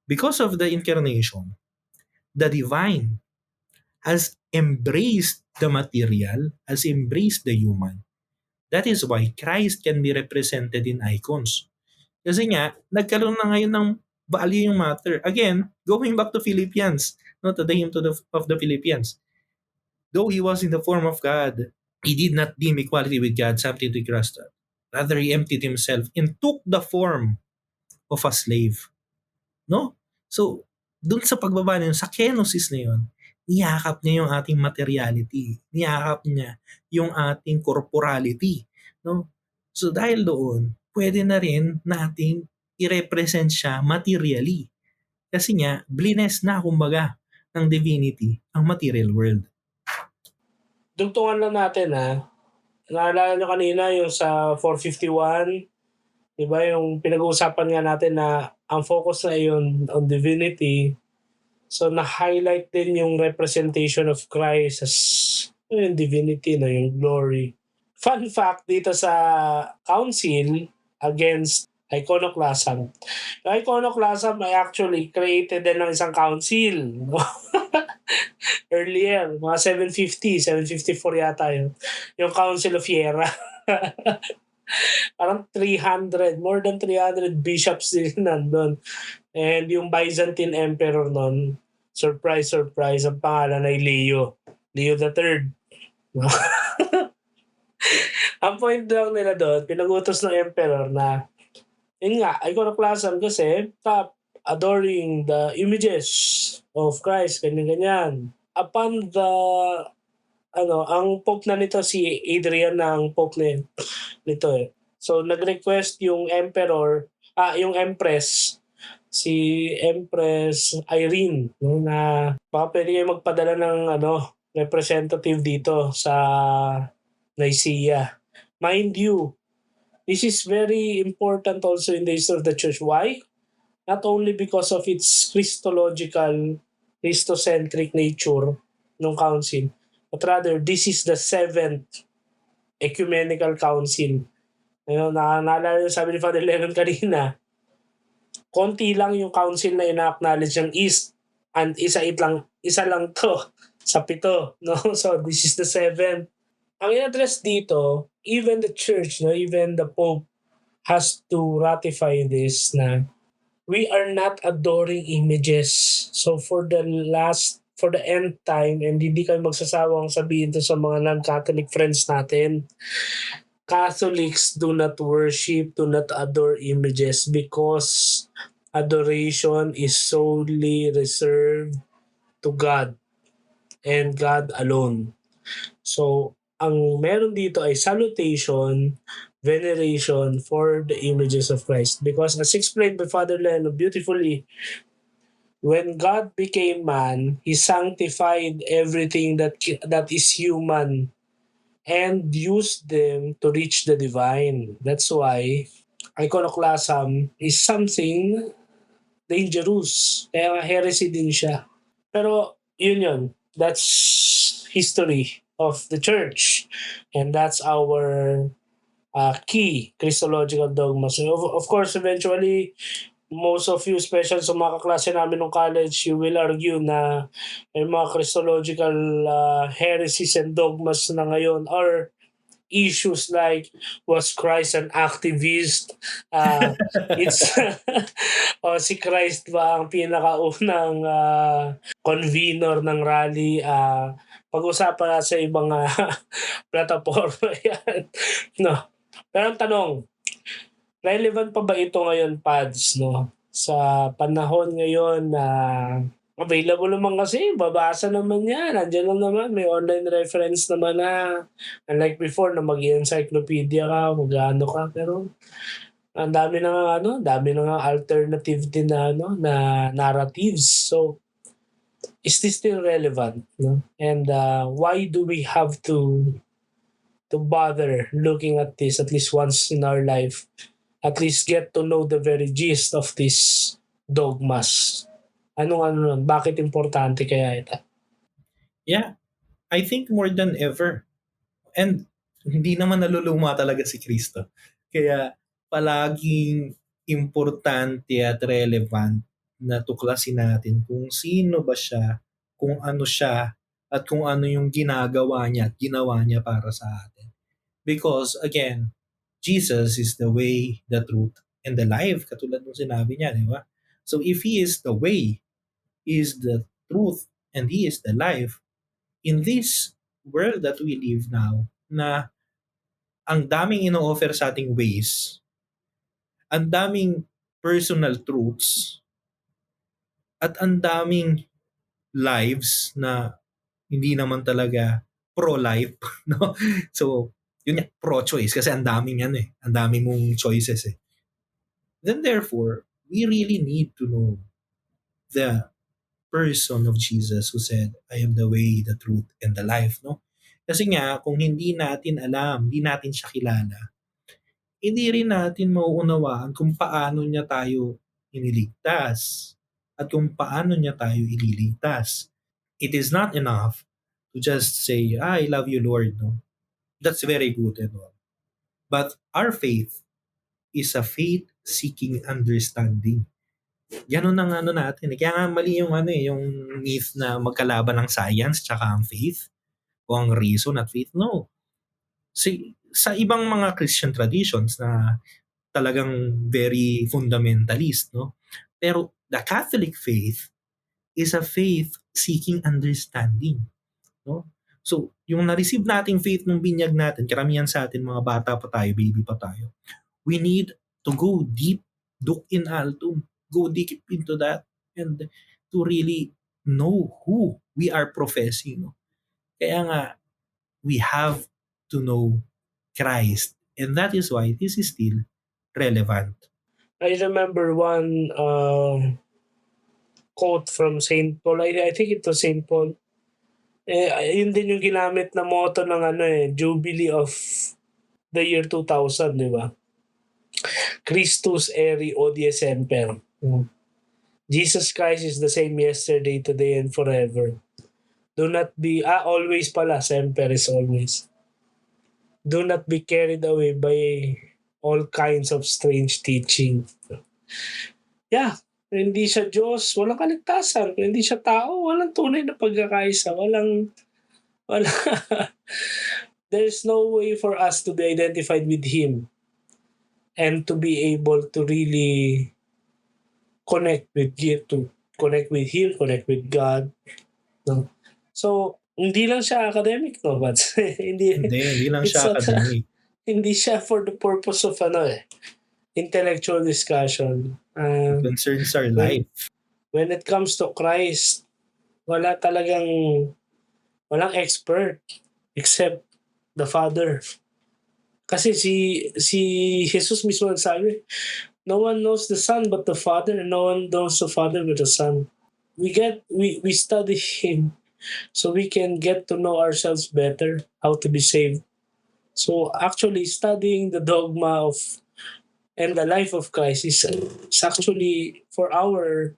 Because of the incarnation, the divine has embraced the material, has embraced the human. That is why Christ can be represented in icons. Kasi nga, nagkaroon na ngayon ng value yung matter. Again, going back to Philippians, to the hymn of the Philippians. Though he was in the form of God, he did not deem equality with God something to grasp at. Rather, he emptied himself and took the form of a slave. No? So, dun sa pagbaba na yun, sa kenosis na yun, niyakap niya yung ating materiality. Niyakap niya yung ating corporality. No? So dahil doon, pwede na rin nating i-represent siya materially. Kasi nga, blines na kumbaga ng divinity ang material world. Dugtungan lang natin naalala nyo kanina yung sa 451, diba yung pinag-uusapan nga natin na ang focus na yun on divinity. So, na-highlight din yung representation of Christ as yung divinity, yung glory. Fun fact dito sa council against iconoclasm. Yung iconoclasm ay actually created din ng isang council. Earlier, mga 754 yata yun. Yung Council of Hiera. Parang 300, more than 300 bishops din nandun. And yung Byzantine Emperor nun, surprise, surprise, ang pangalan ay Leo. Leo the Third. Ang point lang nila doon, pinag-utos ng emperor na, yun nga, iconoclasm kasi stop adoring the images of Christ, ganyan-ganyan. Upon the, ang pope na nito, si Adrian na ang pope nito eh. So, nag-request yung emperor, yung empress, si Empress Irene, no, na baka pwede kayo magpadala ng representative dito sa Nicaea. Mind you, this is very important also in the history of the church. Why? Not only because of its Christological, Christocentric nature ng council, but rather this is the 7th ecumenical council. Naalala yung sabi ni Father Lennon kanina, konti lang yung council na ina-acknowledge ng East and isa lang to sa 7, no? So this is the 7th. Ang in-address dito, even the church, no, even the Pope has to ratify this na we are not adoring images. So for the end time, and hindi kayo magsasawang sabihin to sa mga non-Catholic friends natin, Catholics do not worship, do not adore images because adoration is solely reserved to God and God alone. So, ang meron dito ay salutation, veneration for the images of Christ. Because as explained by Father Leno beautifully, when God became man, He sanctified everything that is human and used them to reach the divine. That's why iconoclasm is something dangerous. Kaya heresy din siya. Pero yun. That's history of the church. And that's our key Christological dogmas. Of course, eventually, most of you, especially sa mga kaklase namin ng college, you will argue na may mga Christological heresies and dogmas na ngayon or issues like, was Christ an activist? It's si Christ ba ang pinakaunang convener ng rally? Pag-usapan na sa ibang plataforma yan. No. Pero ang tanong, relevant pa ba ito ngayon, Pads, no? Sa panahon ngayon na available naman kasi, babasa naman yan. Nandiyan lang naman, may online reference naman na. Unlike before na mag-encyclopedia ka, mag-ano ka, pero ang dami na nga alternative din na narratives. So, is this still relevant? No? And why do we have to bother looking at this at least once in our life? At least get to know the very gist of these dogmas. Nun? Bakit importante kaya ito? Yeah, I think more than ever. And hindi naman naluluma talaga si Kristo. Kaya palaging importante at relevant na tuklasin natin kung sino ba siya, kung ano siya, at kung ano yung ginagawa niya at ginawa niya para sa atin. Because again, Jesus is the way, the truth, and the life. Katulad ng sinabi niya, di ba? So if He is the way, He is the truth, and He is the life, in this world that we live now, na ang daming ino-offer sa ating ways, ang daming personal truths, at ang daming lives na hindi naman talaga pro-life, no? So, yun yan, pro-choice kasi ang daming ang daming mong choices eh. Then therefore, we really need to know the person of Jesus who said, I am the way, the truth, and the life, no? Kasi nga, kung hindi natin alam, hindi natin siya kilala, hindi rin natin mauunawaan kung paano niya tayo iniligtas at kung paano niya tayo ililigtas. It is not enough to just say, I love you, Lord, no? That's very good and all. But our faith is a faith-seeking understanding. Ganun ang natin. Kaya nga mali yung yung myth na magkalaban ng science tsaka ang faith o ang reason at faith. No. sa ibang mga Christian traditions na talagang very fundamentalist, no? Pero the Catholic faith is a faith seeking understanding, no? So, yung na-receive nating faith ng binyag natin, karamihan sa atin mga bata pa tayo, baby pa tayo, we need to go deep, duc in altum, go deep into that, and to really know who we are professing. No? Kaya nga, we have to know Christ. And that is why this is still relevant. I remember one quote from St. Paul. I think it was St. Paul. Yun din yung ginamit na motto ng Jubilee of the year 2000, di ba? Christus eri odies semper. Jesus Christ is the same yesterday, today, and forever. Do not be, always pala, semper is always. Do not be carried away by all kinds of strange teaching. Yeah, hindi siya Diyos, walang kaligtasan. Kung hindi siya tao, walang tunay na pagkakaisa. Wala. There's no way for us to be identified with Him and to be able to really connect with Him, connect with God. No? So, hindi lang siya academic, no? But Hindi lang siya academic. Hindi siya for the purpose of intellectual discussion. It concerns our life. When it comes to Christ, walang expert except the Father. Kasi si Jesus mismo nagsabi, no one knows the Son but the Father, and no one knows the Father but the Son. We study Him so we can get to know ourselves better, how to be saved. So actually studying the dogma of and the life of Christ is actually for our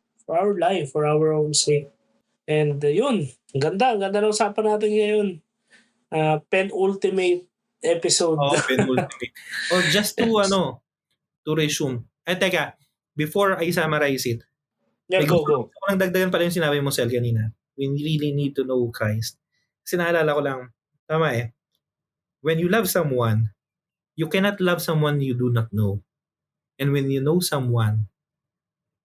life, for our own sake. And yun, ang ganda ng usapan natin ngayon. Penultimate episode. Penultimate. Just to resume. Teka, before I summarize it, go. Gusto ko lang dagdagan pala yung sinabi mo, Sel, kanina. We really need to know Christ. Kasi naalala ko lang, tama when you love someone, you cannot love someone you do not know. And when you know someone,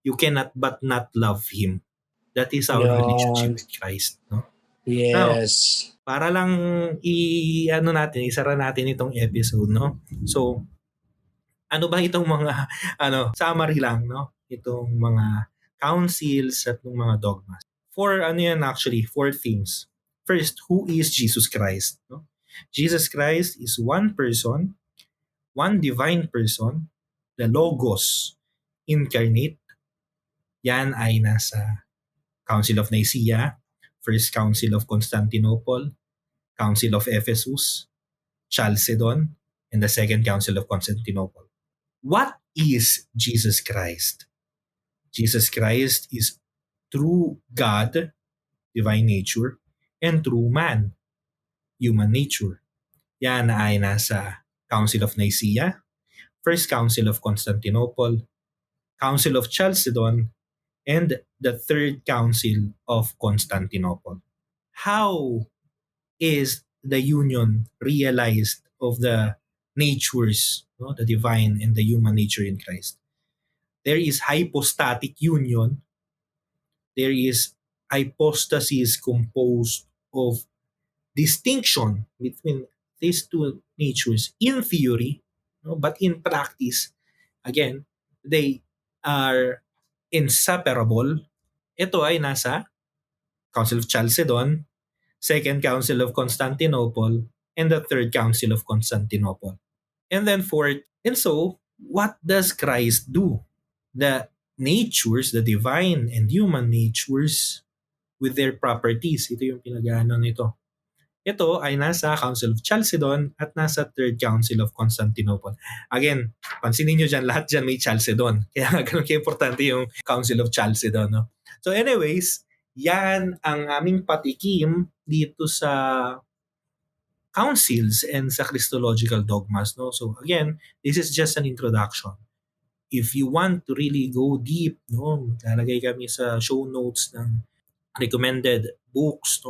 you cannot but not love him. That is our relationship with Christ. No? Yes. Now, para lang isara natin itong episode, no? So, ano ba itong mga summary lang, no? Itong mga councils at ng mga dogmas. Four themes. First, who is Jesus Christ? No? Jesus Christ is one person, one divine person, the Logos incarnate. Yan ay nasa Council of Nicaea, First Council of Constantinople, Council of Ephesus, Chalcedon, and the Second Council of Constantinople. What is Jesus Christ? Jesus Christ is true God, divine nature, and true man, human nature. Yan ay nasa Council of Nicaea, First Council of Constantinople, Council of Chalcedon, and the Third Council of Constantinople. How is the union realized of the natures, the divine and the human nature in Christ? There is hypostatic union. There is hypostasis composed of distinction between these two natures in theory, but in practice, again, they are inseparable. Ito ay nasa Council of Chalcedon, Second Council of Constantinople, and the Third Council of Constantinople. And then fourth, and so, what does Christ do? The natures, the divine and human natures with their properties. Ito yung pinag-aanon nito. Ito ay nasa Council of Chalcedon at nasa Third Council of Constantinople. Again, pansinin nyo dyan, lahat dyan may Chalcedon. Kaya nga ganun importante yung Council of Chalcedon. No? So anyways, yan ang aming patikim dito sa councils and sa Christological dogmas. No? So again, this is just an introduction. If you want to really go deep, lalagay kami sa show notes ng recommended books,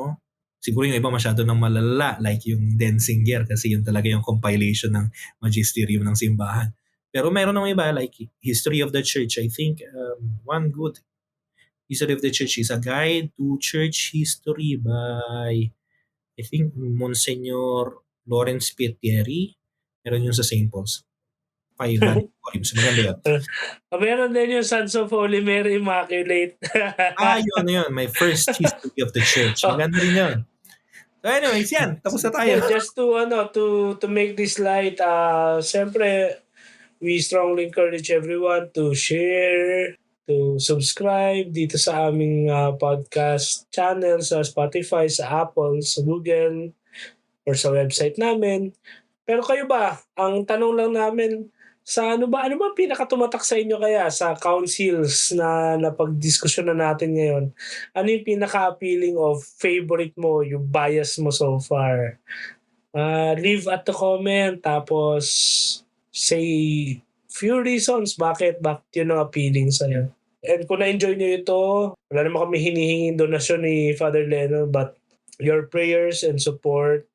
Siguro yung iba masyado ng malala, like yung Denzinger, kasi yun talaga yung compilation ng magisterium ng simbahan. Pero meron ng iba, like History of the Church. I think one good History of the Church is a guide to church history by, I think, Monsignor Lawrence Pietieri. Meron yun sa St. Paul's. 5 volumes. Maganda yun. Meron din yung Sons of Holy Mary Immaculate. Yun. My first history of the church. Oh. Maganda rin yun. So anyways, yan. Tapos na tayo. Just to make this light, siyempre, we strongly encourage everyone to share, to subscribe dito sa aming podcast channel sa Spotify, sa Apple, sa Google, or sa website namin. Pero kayo ba, ang tanong lang namin, ano ba pinakatumatak sa inyo kaya sa councils na napagdiskusyon na natin ngayon? Ano yung pinaka-appealing of favorite mo, yung bias mo so far? Leave at the comment, tapos say few reasons bakit yun ang appealing sa'yo. And kung na-enjoy nyo ito, wala naman kami hinihinging donasyon ni Father Leno, but your prayers and support,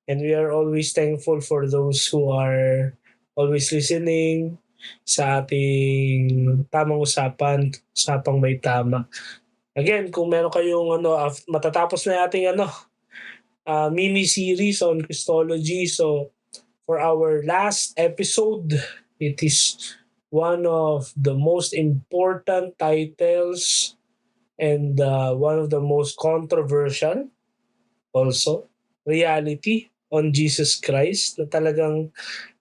and we are always thankful for those who are always listening sa ating tamang usapang may tama. Again, kung meron kayong matatapos na ating mini series on Christology. So for our last episode, it is one of the most important titles and one of the most controversial also, reality on Jesus Christ, na talagang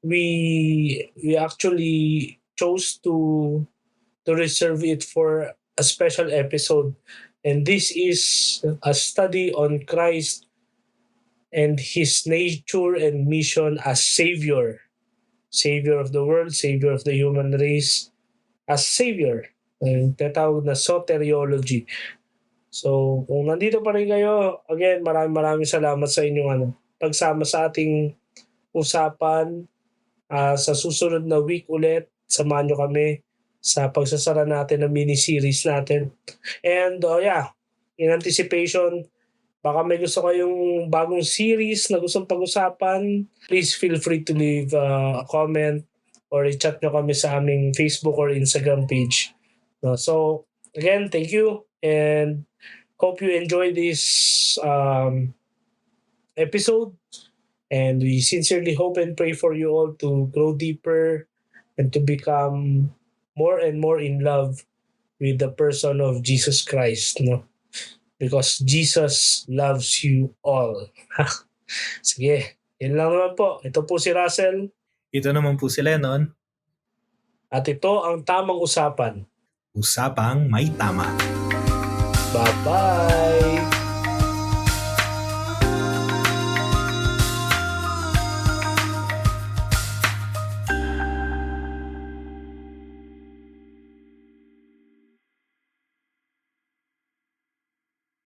we actually chose to reserve it for a special episode. And this is a study on Christ and his nature and mission as Savior. Savior of the world, Savior of the human race, as Savior. Tinatawag na soteriology. So, kung nandito pa rin kayo, again, maraming salamat sa inyong pagsama sa ating usapan. Sa susunod na week ulit, samahan nyo kami sa pagsasara natin ng mini-series natin. And in anticipation, baka may gusto kayong bagong series na gustong pag-usapan, please feel free to leave a comment or i-chat nyo kami sa aming Facebook or Instagram page. So, again, thank you and hope you enjoy this episode. And we sincerely hope and pray for you all to grow deeper and to become more and more in love with the person of Jesus Christ. Because Jesus loves you all. Sige, yun lang naman po. Ito po si Russell. Ito naman po si Lennon. At ito ang Tamang Usapan. Usapang may tama. Bye-bye!